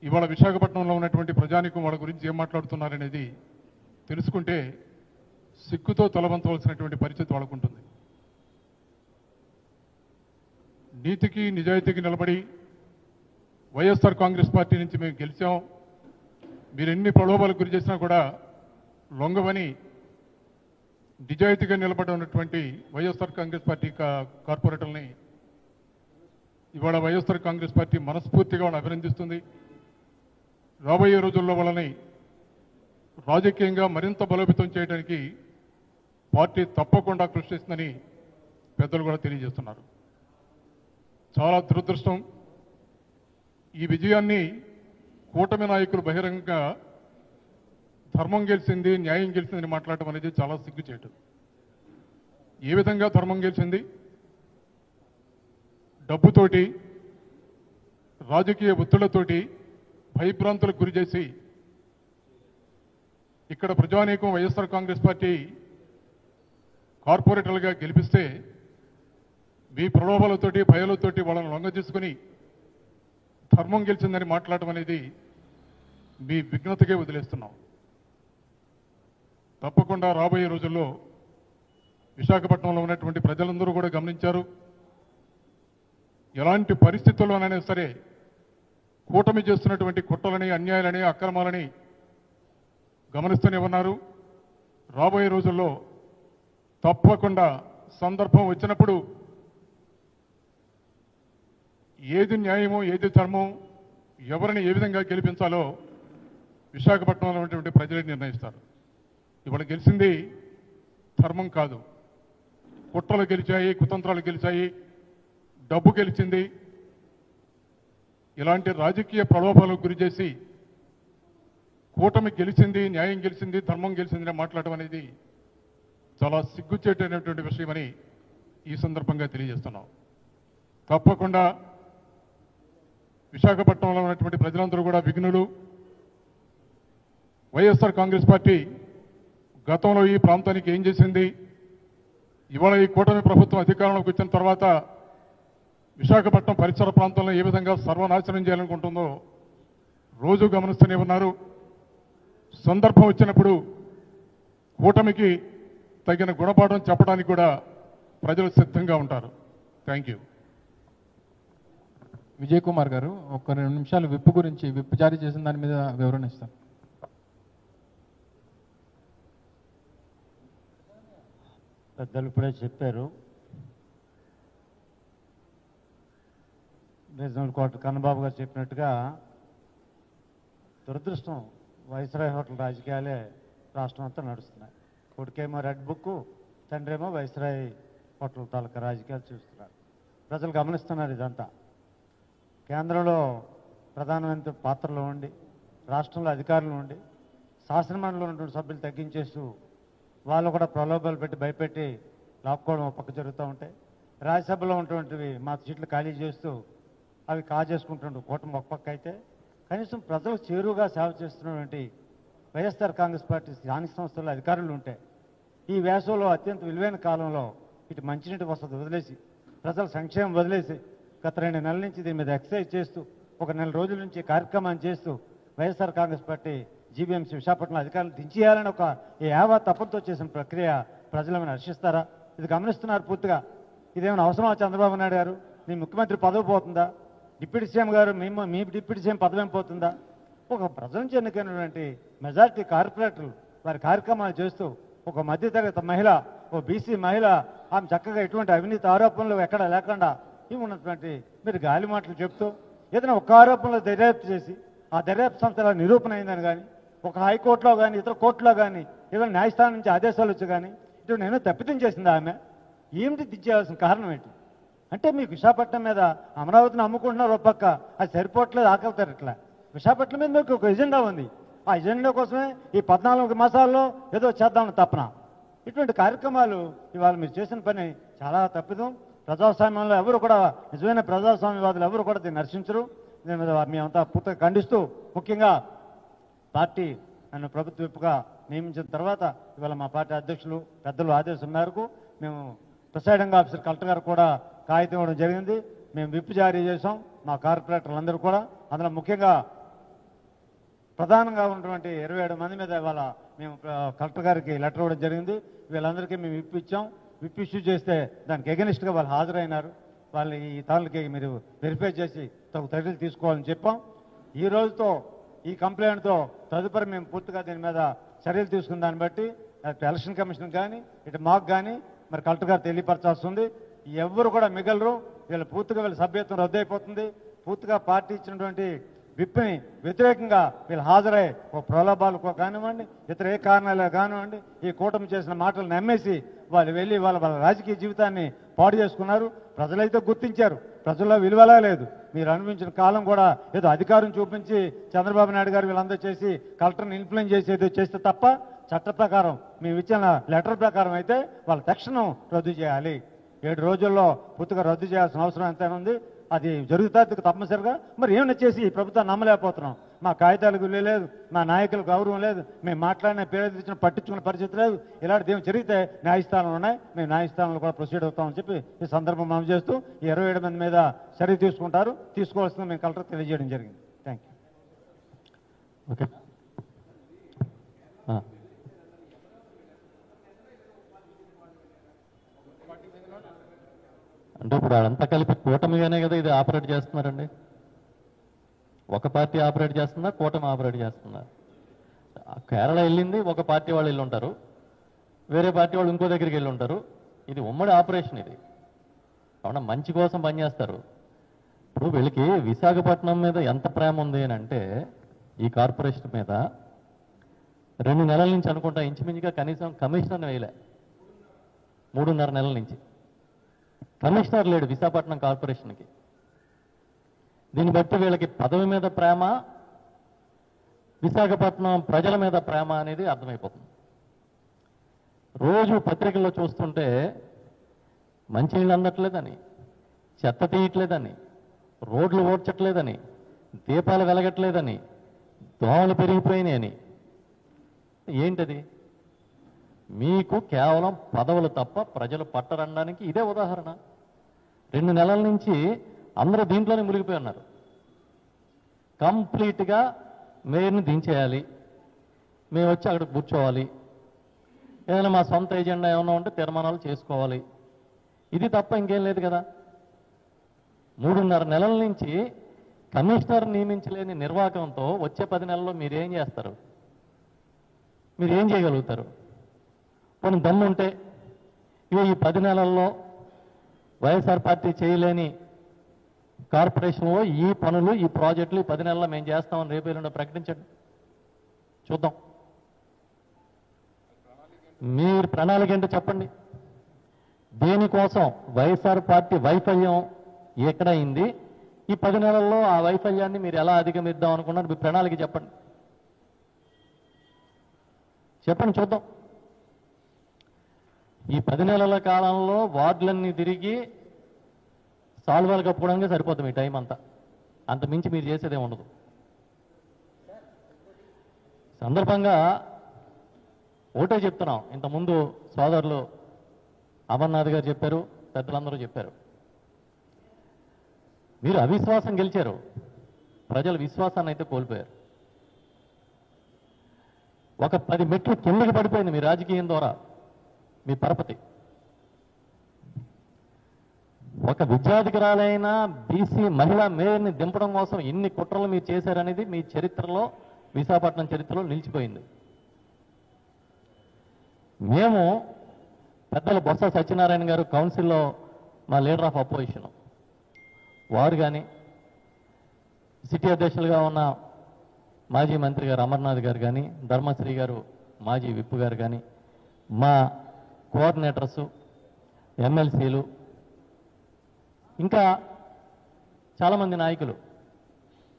S5: ఇవాళ విశాఖపట్నంలో ఉన్నటువంటి ప్రజానికం వాళ్ళ గురించి ఏం మాట్లాడుతున్నారనేది తెలుసుకుంటే సిగ్గుతో తలవంచవలసినటువంటి పరిస్థితి వాళ్ళకు ఉంటుంది. నీతికి నిజాయితీకి నిలబడి వైఎస్ఆర్ కాంగ్రెస్ పార్టీ నుంచి మేము గెలిచాం, మీరు ఎన్ని ప్రలోభాలకు గురి చేసినా కూడా లొంగవని నిజాయితీగా నిలబడి ఉన్నటువంటి వైఎస్ఆర్ కాంగ్రెస్ పార్టీ కార్పొరేటర్ని ఇవాళ వైఎస్ఆర్ కాంగ్రెస్ పార్టీ మనస్ఫూర్తిగా వాళ్ళని అభినందిస్తుంది. రాబోయే రోజుల్లో వాళ్ళని రాజకీయంగా మరింత బలోపేతం చేయడానికి పార్టీ తప్పకుండా కృషి చేస్తుందని పెద్దలు కూడా తెలియజేస్తున్నారు. చాలా దురదృష్టం. ఈ విజయాన్ని కూటమి నాయకులు బహిరంగంగా ధర్మం గెలిచింది, న్యాయం గెలిచిందని మాట్లాడటం అనేది చాలా సిగ్గుచేటు. ఏ విధంగా ధర్మం గెలిచింది? డబ్బుతోటి, రాజకీయ ఒత్తిళ్లతోటి భయభ్రాంతులకు గురి చేసి ఇక్కడ ప్రజానీకం వైఎస్ఆర్ కాంగ్రెస్ పార్టీ కార్పొరేటర్లుగా గెలిపిస్తే మీ ప్రలోభాలతోటి, భయాలతోటి వాళ్ళని లొంగ తీసుకుని ధర్మం గెలిచిందని మాట్లాడటం అనేది మీ విఘ్నతకే వదిలేస్తున్నాం. తప్పకుండా రాబోయే రోజుల్లో విశాఖపట్నంలో ఉన్నటువంటి ప్రజలందరూ కూడా గమనించారు. ఎలాంటి పరిస్థితుల్లోనైనా సరే కూటమి చేస్తున్నటువంటి కుట్రలని, అన్యాయాలని, అక్రమాలని గమనిస్తూనే ఉన్నారు. రాబోయే రోజుల్లో తప్పకుండా సందర్భం వచ్చినప్పుడు ఏది న్యాయమో, ఏది ధర్మం, ఎవరిని ఏ విధంగా గెలిపించాలో విశాఖపట్నంలో ఉన్నటువంటి ప్రజలే నిర్ణయిస్తారు. ఇవాళ గెలిచింది ధర్మం కాదు, కుట్రలు గెలిచాయి, కుతంత్రాలు గెలిచాయి, డబ్బు గెలిచింది. ఇలాంటి రాజకీయ ప్రలోభాలకు గురి చేసి కూటమి గెలిచింది, న్యాయం గెలిచింది, ధర్మం గెలిచిందని మాట్లాడటం అనేది చాలా సిగ్గుచేటైనటువంటి విషయమని ఈ సందర్భంగా తెలియజేస్తున్నాం. తప్పకుండా విశాఖపట్నంలో ఉన్నటువంటి ప్రజలందరూ కూడా విఘ్నులు. వైఎస్ఆర్ కాంగ్రెస్ పార్టీ గతంలో ఈ ప్రాంతానికి ఏం చేసింది, ఇవాళ ఈ కూటమి ప్రభుత్వం అధికారంలోకి వచ్చిన తర్వాత విశాఖపట్నం పరిసర ప్రాంతంలో ఏ విధంగా సర్వనాశనం చేయాలనుకుంటుందో రోజు గమనిస్తూనే ఉన్నారు. సందర్భం వచ్చినప్పుడు కూటమికి తగిన గుణపాఠం చెప్పడానికి కూడా ప్రజలు సిద్ధంగా ఉంటారు. Thank you.
S2: విజయ్ కుమార్ గారు ఒక 2 నిమిషాలు విప్ గురించి, విప్ జారీ చేసిన దాని మీద వివరణ ఇస్తాను.
S3: పెద్దలు ఇప్పుడే చెప్పారు. రీజనల్ కోర్టు కన్నబాబు గారు చెప్పినట్టుగా దురదృష్టం, వైస్రాయ్ హోటల్ రాజకీయాలే రాష్ట్రం అంతా నడుస్తున్నాయి. కొడుకేమో రెడ్ బుక్, తండ్రి ఏమో వైస్రాయ్ హోటల్ తాలూకా రాజకీయాలు చూస్తున్నారు. ప్రజలు గమనిస్తున్నారు ఇదంతా. కేంద్రంలో ప్రధానమంత్రి పాత్రలో ఉండి, రాష్ట్రంలో అధికారులు ఉండి, శాసనమండలిలో ఉన్నటువంటి సభ్యులు తగ్గించేస్తూ వాళ్ళు కూడా ప్రలోభాలు పెట్టి భయపెట్టి లాక్కోవడం ఒక పక్క జరుగుతూ ఉంటాయి. రాజ్యసభలో ఉన్నటువంటివి మా సీట్లు ఖాళీ చేస్తూ అవి కాజేసుకుంటుండే కూటమి ఒక పక్క అయితే, కనీసం ప్రజలకు చేరువుగా సేవ చేస్తున్నటువంటి వైఎస్ఆర్ కాంగ్రెస్ పార్టీ స్థానిక సంస్థల్లో అధికారులు ఉంటే ఈ వేసవిలో అత్యంత విలువైన కాలంలో ఇటు మంచినీటి వసతి వదిలేసి, ప్రజల సంక్షేమం వదిలేసి గత 2 నెలల నుంచి దీని మీద ఎక్సర్సైజ్ చేస్తూ, ఒక 1 నెల రోజుల నుంచి కార్యక్రమాన్ని చేస్తూ వైఎస్ఆర్ కాంగ్రెస్ పార్టీ
S6: జీబీఎంసీ విశాఖపట్నం అధికారులు దించేయాలని ఒక యావా తపంతో చేసిన ప్రక్రియ ప్రజలేమైనా హర్షిస్తారా? ఇది గమనిస్తున్నారు పూర్తిగా. ఇదేమైనా అవసరమా చంద్రబాబు నాయుడు గారు? మీ ముఖ్యమంత్రి పదవి పోతుందా? డిప్యూటీ సీఎం గారు మీ డిప్యూటీ సీఎం పదవి ఏం పోతుందా? ఒక ప్రజల నుంచి ఎన్నికైనటువంటి మెజారిటీ కార్పొరేటర్లు వారి కార్యక్రమాలు చేస్తూ ఒక మధ్యతరగతి మహిళ, ఓ బీసీ మహిళ, ఆమె చక్కగా ఎటువంటి అవినీతి ఆరోపణలు ఎక్కడా లేకుండా ఇవి ఉన్నటువంటి మీరు గాలి మాటలు చెప్తూ ఏదైనా ఒక ఆరోపణలో దర్యాప్తు చేసి ఆ దర్యాప్తు సంస్థ నిరూపణ అయిందని కానీ ఒక హైకోర్టులో కానీ ఇతర కోర్టులో కానీ ఏదైనా న్యాయస్థానం నుంచి ఆదేశాలు వచ్చి కానీ ఇటువంటి ఏమైనా తప్పిదం చేసింది ఆమె? ఏమిటి దించేయాల్సిన కారణం ఏంటి? అంటే మీకు విశాఖపట్నం మీద అమరావతిని అమ్ముకుంటున్నారు ఒక పక్క, అది సరిపోవట్లేదు, ఆకలి తరట్లే. విశాఖపట్నం మీద మీకు ఒక ఎజెండా ఉంది. ఆ ఎజెండా కోసమే ఈ 14 మాసాల్లో ఏదో చేద్దామని తప్పన ఇటువంటి కార్యక్రమాలు ఇవాళ మీరు చేసిన పని చాలా తప్పిదం. ప్రజాస్వామ్యంలో ఎవరు కూడా, నిజమైన ప్రజాస్వామ్యవాదులు ఎవరు కూడా దీన్ని హర్షించరు. దీని మీద మేమంతా పూర్తిగా ఖండిస్తూ, ముఖ్యంగా పార్టీ నన్ను ప్రభుత్వ విప్పుగా నియమించిన తర్వాత ఇవాళ మా పార్టీ అధ్యక్షులు పెద్దలు ఆదేశం మేరకు మేము ప్రిసైడింగ్ ఆఫీసర్ కలెక్టర్ గారు కూడా కాగితం ఇవ్వడం జరిగింది. మేము విప్ జారీ చేసాం మా కార్పొరేటర్లందరూ కూడా. అందులో ముఖ్యంగా ప్రధానంగా ఉన్నటువంటి 27 మంది మీద ఇవాళ మేము కలెక్టర్ గారికి లెటర్ ఇవ్వడం జరిగింది. వీళ్ళందరికీ మేము విప్ ఇచ్చాం. విప్ ఇష్యూ చేస్తే దానికి ఎగనిస్ట్గా వాళ్ళు హాజరైనారు. వాళ్ళు ఈ తాళ్ళకి మీరు వెరిఫై చేసి తగు చర్యలు తీసుకోవాలని చెప్పాం. ఈ రోజుతో ఈ కంప్లైంట్తో తదుపరి మేము పూర్తిగా దీని మీద చర్యలు తీసుకున్న దాన్ని బట్టి అటు ఎలక్షన్ కమిషన్ కానీ ఇటు మాకు కానీ మరి కలెక్టర్ గారు తెలియపరచాల్సి ఉంది. ఎవరు కూడా మిగలరు. వీళ్ళు పూర్తిగా వీళ్ళ సభ్యత్వం రద్దయిపోతుంది. పూర్తిగా పార్టీ ఇచ్చినటువంటి విప్ని వ్యతిరేకంగా వీళ్ళు హాజరై ఓ ప్రలోభాలు కానివ్వండి, ఇతర ఏ కారణాలు కానివ్వండి, ఈ కూటమి చేసిన మాటలు నమ్మేసి వాళ్ళు వెళ్ళి వాళ్ళ రాజకీయ జీవితాన్ని పాడు చేసుకున్నారు. ప్రజలైతే గుర్తించారు, ప్రజల్లో విలువలా లేదు. మీరు అనిపించిన కాలం కూడా ఏదో అధికారం చూపించి చంద్రబాబు నాయుడు గారు వీళ్ళందరూ చేసి కలెక్టర్ని ఇన్ఫ్లుయెన్స్ చేసి ఏదో చేస్తే తప్ప చట్ట ప్రకారం మేము ఇచ్చిన లెటర్ ప్రకారం అయితే వాళ్ళ తక్షణం రద్దు చేయాలి. 7 రోజుల్లో పూర్తిగా రద్దు చేయాల్సిన అవసరం ఎంతైనా ఉంది. అది జరుగుతుంది తప్పనిసరిగా. మరి ఏమైనా చేసి ఈ ప్రభుత్వాన్ని నమ్మలేకపోతున్నాం. మా కాగితాలకు విలువ లేదు, మా నాయకులకు గౌరవం లేదు, మేము మాట్లాడిన పేరు ఇచ్చిన పట్టించుకునే పరిస్థితి లేదు. ఇలాంటిది ఏమి జరిగితే న్యాయస్థానాలు ఉన్నాయి, మేము న్యాయస్థానంలో కూడా ప్రొసీడ్ అవుతామని చెప్పి ఈ సందర్భం మనం చేస్తూ ఈ 27 మంది మీద చర్య తీసుకుంటారు. తీసుకోవాల్సింది మేము కలెక్టర్ తెలియజేయడం జరిగింది. Thank you.
S1: ఓకే. అంటే ఇప్పుడు అదంతా కలిపి కూటమిగానే కదా ఇది ఆపరేట్ చేస్తున్నారండి. ఒక పార్టీ ఆపరేట్ చేస్తుందా, కూటమి ఆపరేట్ చేస్తుందా? కేరళ వెళ్ళింది ఒక పార్టీ వాళ్ళు వెళ్ళి ఉంటారు, వేరే పార్టీ వాళ్ళు ఇంకో దగ్గరికి వెళ్ళి ఉంటారు. ఇది ఉమ్మడి ఆపరేషన్. ఇది అవునా, మంచి కోసం పనిచేస్తారు. ఇప్పుడు వీళ్ళకి విశాఖపట్నం మీద ఎంత ప్రేమ ఉంది అని అంటే ఈ కార్పొరేషన్ మీద 2 నెలల నుంచి అనుకుంటా ఇంచుమించుగా కనీసం కమిషనర్ వేయలే. 3.5 నెలల నుంచి కమిషనర్ లేడు విశాఖపట్నం కార్పొరేషన్కి. దీన్ని బట్టి వీళ్ళకి పదవి మీద ప్రేమ, విశాఖపట్నం ప్రజల మీద ప్రేమ అనేది అర్థమైపోతుంది. రోజు పత్రికల్లో చూస్తుంటే మంచినీళ్ళు అందట్లేదని, చెత్త తీయట్లేదని, రోడ్లు ఓడ్చట్లేదని, దీపాలు వెలగట్లేదని, దోమలు పెరిగిపోయినాయని. ఏంటది? మీకు కేవలం పదవులు తప్ప ప్రజలు పట్టరనడానికి ఇదే ఉదాహరణ. 2 నెలల నుంచి అందరూ దీంట్లోనే మునిగిపోయి ఉన్నారు. కంప్లీట్గా మేయర్ని దించేయాలి, మేము వచ్చి అక్కడ కూర్చోవాలి, ఏదైనా మా సొంత ఎజెండా ఏమైనా ఉంటే తీర్మానాలు చేసుకోవాలి. ఇది తప్ప ఇంకేం లేదు కదా. 3.5 నెలల నుంచి కమిషనర్ నియమించలేని నిర్వాహకంతో వచ్చే 10 నెలల్లో మీరేం చేస్తారు? మీరేం చేయగలుగుతారు? కొన్ని దమ్ముంటే ఈ 10 నెలల్లో వైఎస్ఆర్ పార్టీ చేయలేని కార్పొరేషన్లో ఈ పనులు, ఈ ప్రాజెక్టులు ఈ 10 నెలల్లో మేము చేస్తామని రేపు ఎల్లుండి ప్రకటించండి, చూద్దాం. మీరు ప్రణాళిక ఏంటో చెప్పండి. దేనికోసం వైఎస్ఆర్ పార్టీ వైఫల్యం ఎక్కడైంది, ఈ 10 నెలల్లో ఆ వైఫల్యాన్ని మీరు ఎలా అధిగమిద్దాం అనుకున్నారు? మీ ప్రణాళిక చెప్పండి, చెప్పండి చూద్దాం. ఈ 10 నెలల కాలంలో వార్డులన్నీ తిరిగి సాల్వాలు కప్పుకోవడానికి సరిపోతుంది మీ టైం అంతా. అంత మించి మీరు చేసేదే ఉండదు. సందర్భంగా ఒకటే చెప్తున్నాం, ఇంతకుముందు సోదరులు అమర్నాథ్ గారు చెప్పారు, పెద్దలందరూ చెప్పారు. మీరు అవిశ్వాసం గెలిచారు, ప్రజల విశ్వాసాన్ని అయితే కోల్పోయారు. ఒక 10 మెట్లు కిందకి పడిపోయింది మీ రాజకీయం ద్వారా, మీ పరపతి. ఒక విద్యాధికారులైన బీసీ మహిళా మేయర్ని దింపడం కోసం ఎన్ని కుట్రలు మీరు చేశారనేది మీ చరిత్రలో, విశాఖపట్నం చరిత్రలో నిలిచిపోయింది. మేము పెద్దలు బొత్స సత్యనారాయణ గారు కౌన్సిల్లో మా లీడర్ ఆఫ్ అపోజిషన్ వారు కానీ, సిటీ అధ్యక్షులుగా ఉన్న మాజీ మంత్రి గారు అమర్నాథ్ గారు కానీ, ధర్మశ్రీ గారు మాజీ విప్పు గారు కానీ, మా కోఆర్డినేటర్సు, ఎమ్మెల్సీలు, ఇంకా చాలామంది నాయకులు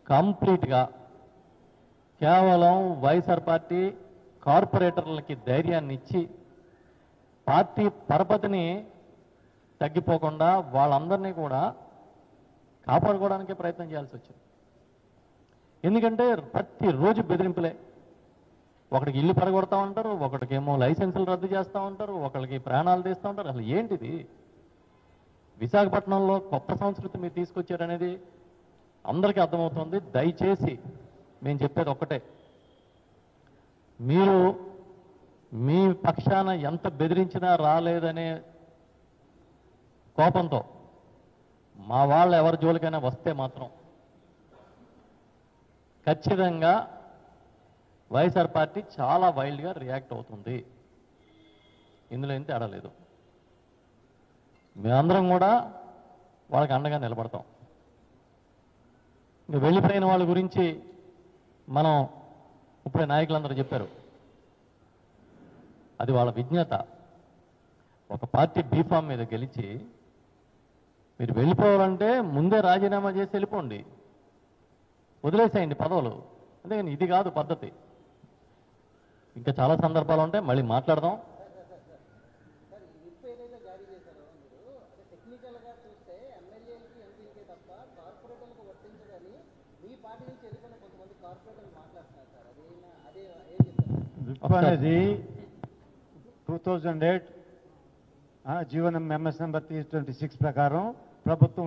S1: కంప్లీట్గా కేవలం వైఎస్ఆర్ పార్టీ కార్పొరేటర్లకి ధైర్యాన్ని ఇచ్చి పార్టీ పరపతిని తగ్గిపోకుండా వాళ్ళందరినీ కూడా కాపాడుకోవడానికి ప్రయత్నం చేయాల్సి వచ్చింది. ఎందుకంటే ప్రతిరోజు బెదిరింపులే. ఒకడికి ఇల్లు పడగొడతా ఉంటారు, ఒకటికేమో లైసెన్సులు రద్దు చేస్తూ ఉంటారు, ఒకరికి ప్రాణాలు తీస్తూ ఉంటారు. అసలు ఏంటిది? విశాఖపట్నంలో కొత్త సంస్కృతి మీరు తీసుకొచ్చారనేది అందరికీ అర్థమవుతుంది. దయచేసి మేము చెప్పేది ఒక్కటే, మీరు మీ పక్షాన ఎంత బెదిరించినా రాలేదనే కోపంతో మా వాళ్ళు ఎవరి జోలికైనా వస్తే మాత్రం ఖచ్చితంగా వైఎస్ఆర్ పార్టీ చాలా వైల్డ్గా రియాక్ట్ అవుతుంది. ఇందులో ఏం తేడా లేదు. మేమందరం కూడా వాళ్ళకి అండగా నిలబడతాం. ఇంకా వెళ్ళిపోయిన వాళ్ళ గురించి మనం ఇప్పుడే నాయకులందరూ చెప్పారు, అది వాళ్ళ విజ్ఞత. ఒక పార్టీ బీఫామ్ మీద గెలిచి మీరు వెళ్ళిపోవాలంటే ముందే రాజీనామా చేసి వెళ్ళిపోండి, వదిలేసేయండి పదవులు. అందుకని ఇది కాదు పద్ధతి. ఇంకా చాలా సందర్భాలు ఉంటాయి, మళ్ళీ మాట్లాడదాం.
S6: విప్ అనేది 2008 జీవనం ఎంఎస్ నెంబర్ 326 ప్రకారం ప్రభుత్వం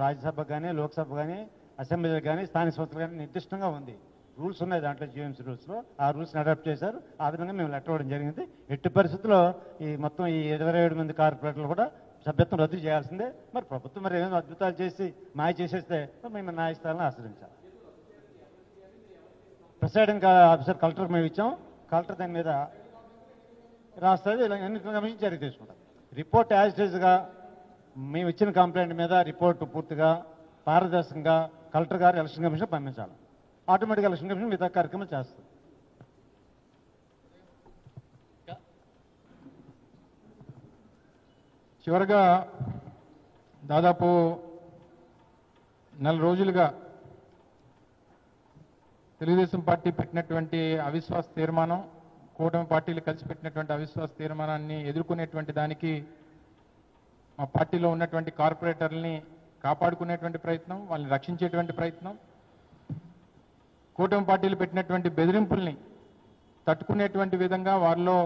S6: రాజ్యసభ కానీ, లోక్సభ కానీ, అసెంబ్లీలకు కానీ, స్థానిక సంస్థలు కానీ నిర్దిష్టంగా ఉంది. రూల్స్ ఉన్నాయి దాంట్లో, జీవీఎంసీ రూల్స్లో. ఆ రూల్స్ని అడాప్ట్ చేశారు. ఆ విధంగా మేము లెటర్ ఇవ్వడం జరిగింది. ఎట్టి పరిస్థితుల్లో ఈ మొత్తం ఈ 27 మంది కార్పొరేటర్లు కూడా సభ్యత్వం రద్దు చేయాల్సిందే. మరి ప్రభుత్వం మరి ఏమైనా అద్భుతాలు చేసి మాయ చేసేస్తే మేము న్యాయస్థానాలను ఆశ్రయించాలి. ప్రిసైడింగ్ ఆఫీసర్ కలెక్టర్ మేము ఇచ్చాం. కలెక్టర్ దాని మీద రాస్తుంది. ఇలా ఎన్నికల కమిషన్ చర్య తీసుకుంటాం. రిపోర్ట్ యాజ్ ఇట్ ఈజ్గా మేము ఇచ్చిన కంప్లైంట్ మీద రిపోర్టు పూర్తిగా పారదర్శకంగా కలెక్టర్ గారు ఎలక్షన్ కమిషన్ పంపించాలి. ఆటోమేటిక్గా ఎలక్షన్ కమిషన్ మిగతా కార్యక్రమం చేస్తుంది.
S2: చివరగా దాదాపు 4 రోజులుగా తెలుగుదేశం పార్టీ పెట్టినటువంటి అవిశ్వాస తీర్మానం, కూటమి పార్టీలు కలిసి పెట్టినటువంటి అవిశ్వాస తీర్మానాన్ని ఎదుర్కొనేటువంటి దానికి మా పార్టీలో ఉన్నటువంటి కార్పొరేటర్లని కాపాడుకునేటువంటి ప్రయత్నం, వాళ్ళని రక్షించేటువంటి ప్రయత్నం, కూటమి పార్టీలు పెట్టినటువంటి బెదిరింపుల్ని తట్టుకునేటువంటి విధంగా వారిలో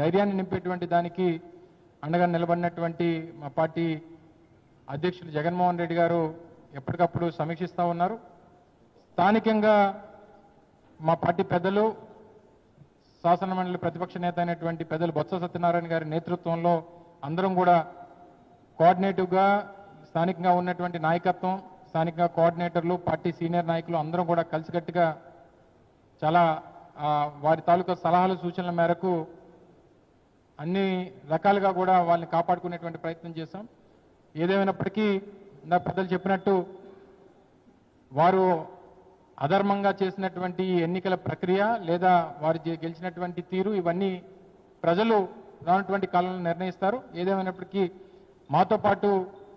S2: ధైర్యాన్ని నింపేటువంటి దానికి అండగా నిలబడినటువంటి మా పార్టీ అధ్యక్షులు జగన్మోహన్ రెడ్డి గారు ఎప్పటికప్పుడు సమీక్షిస్తూ ఉన్నారు. స్థానికంగా మా పార్టీ పెద్దలు, శాసనమండలి ప్రతిపక్ష నేత అయినటువంటి పెద్దలు బొత్స సత్యనారాయణ గారి నేతృత్వంలో అందరం కూడా కోఆర్డినేటివ్గా స్థానికంగా ఉన్నటువంటి నాయకత్వం, స్థానికంగా కోఆర్డినేటర్లు, పార్టీ సీనియర్ నాయకులు అందరం కూడా కలిసికట్టుగా చాలా వారి తాలూకా సలహాలు సూచనల మేరకు అన్ని రకాలుగా కూడా వాళ్ళని కాపాడుకునేటువంటి ప్రయత్నం చేశాం. ఏదేమైనప్పటికీ నా పెద్దలు చెప్పినట్టు వారు అధర్మంగా చేసినటువంటి ఎన్నికల ప్రక్రియ లేదా వారు గెలిచినటువంటి తీరు ఇవన్నీ ప్రజలు రానటువంటి కాలంలో నిర్ణయిస్తారు. ఏదేమైనప్పటికీ మాతో పాటు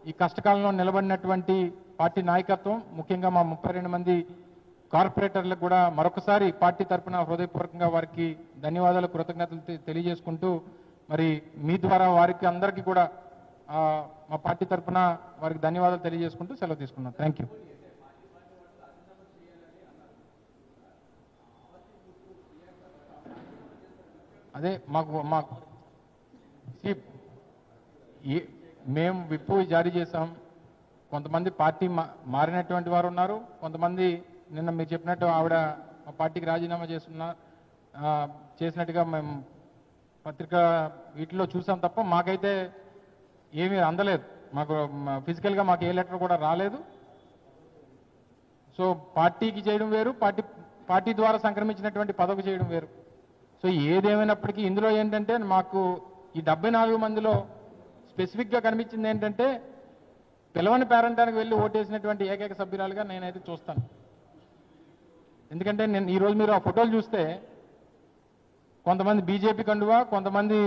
S2: ఈ కష్టకాలంలో నిలబడినటువంటి పార్టీ నాయకత్వం, ముఖ్యంగా మా 32 మంది కార్పొరేటర్లకు కూడా మరొకసారి పార్టీ తరఫున హృదయపూర్వకంగా వారికి ధన్యవాదాలు, కృతజ్ఞతలు తెలియజేసుకుంటూ, మరి మీ ద్వారా వారికి అందరికీ కూడా మా పార్టీ తరఫున వారికి ధన్యవాదాలు తెలియజేసుకుంటూ సెలవు తీసుకున్నాం. Thank you. అదే మాకు మేము విప్పు జారీ చేశాం. కొంతమంది పార్టీ మారినటువంటి వారు ఉన్నారు, కొంతమంది నిన్న మీరు చెప్పినట్టు ఆవిడ మా పార్టీకి రాజీనామా చేస్తున్నారు, చేసినట్టుగా మేము పత్రికా వీటిలో చూసాం తప్ప మాకైతే ఏమీ అందలేదు. మాకు ఫిజికల్గా మాకు ఏ లెటర్ కూడా రాలేదు. సో పార్టీకి చేయడం వేరు, పార్టీ ద్వారా సంక్రమించినటువంటి పదవికి చేయడం వేరు. సో ఏదేమైనప్పటికీ ఇందులో ఏంటంటే మాకు ఈ 74 మందిలో స్పెసిఫిక్గా కనిపించింది ఏంటంటే పిలవని పేరంటానికి వెళ్ళి ఓటేసినటువంటి ఏకైక సభ్యురాలుగా నేనైతే చూస్తాను. ఎందుకంటే నేను ఈరోజు మీరు ఆ ఫోటోలు చూస్తే కొంతమంది బీజేపీ కండువా, కొంతమంది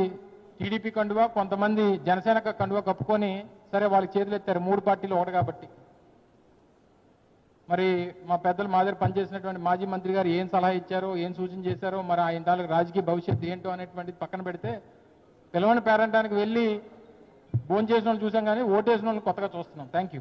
S2: టీడీపీ కండువా, కొంతమంది జనసేన కండువా కప్పుకొని సరే వాళ్ళకి చేతులు ఎత్తారు 3 పార్టీలు ఒకటి కాబట్టి. మరి మా పెద్దలు మా దగ్గర పనిచేసినటువంటి మాజీ మంత్రి గారు ఏం సలహా ఇచ్చారో, ఏం సూచన చేశారో, మరి ఆయన తాలూకు రాజకీయ భవిష్యత్తు ఏంటో అనేటువంటిది పక్కన పెడితే పిలవని పేరంటానికి వెళ్ళి భోజనం చేసిన వాళ్ళు చూసాం కానీ ఓటేసిన వాళ్ళు కొత్తగా చూస్తున్నాం. Thank you.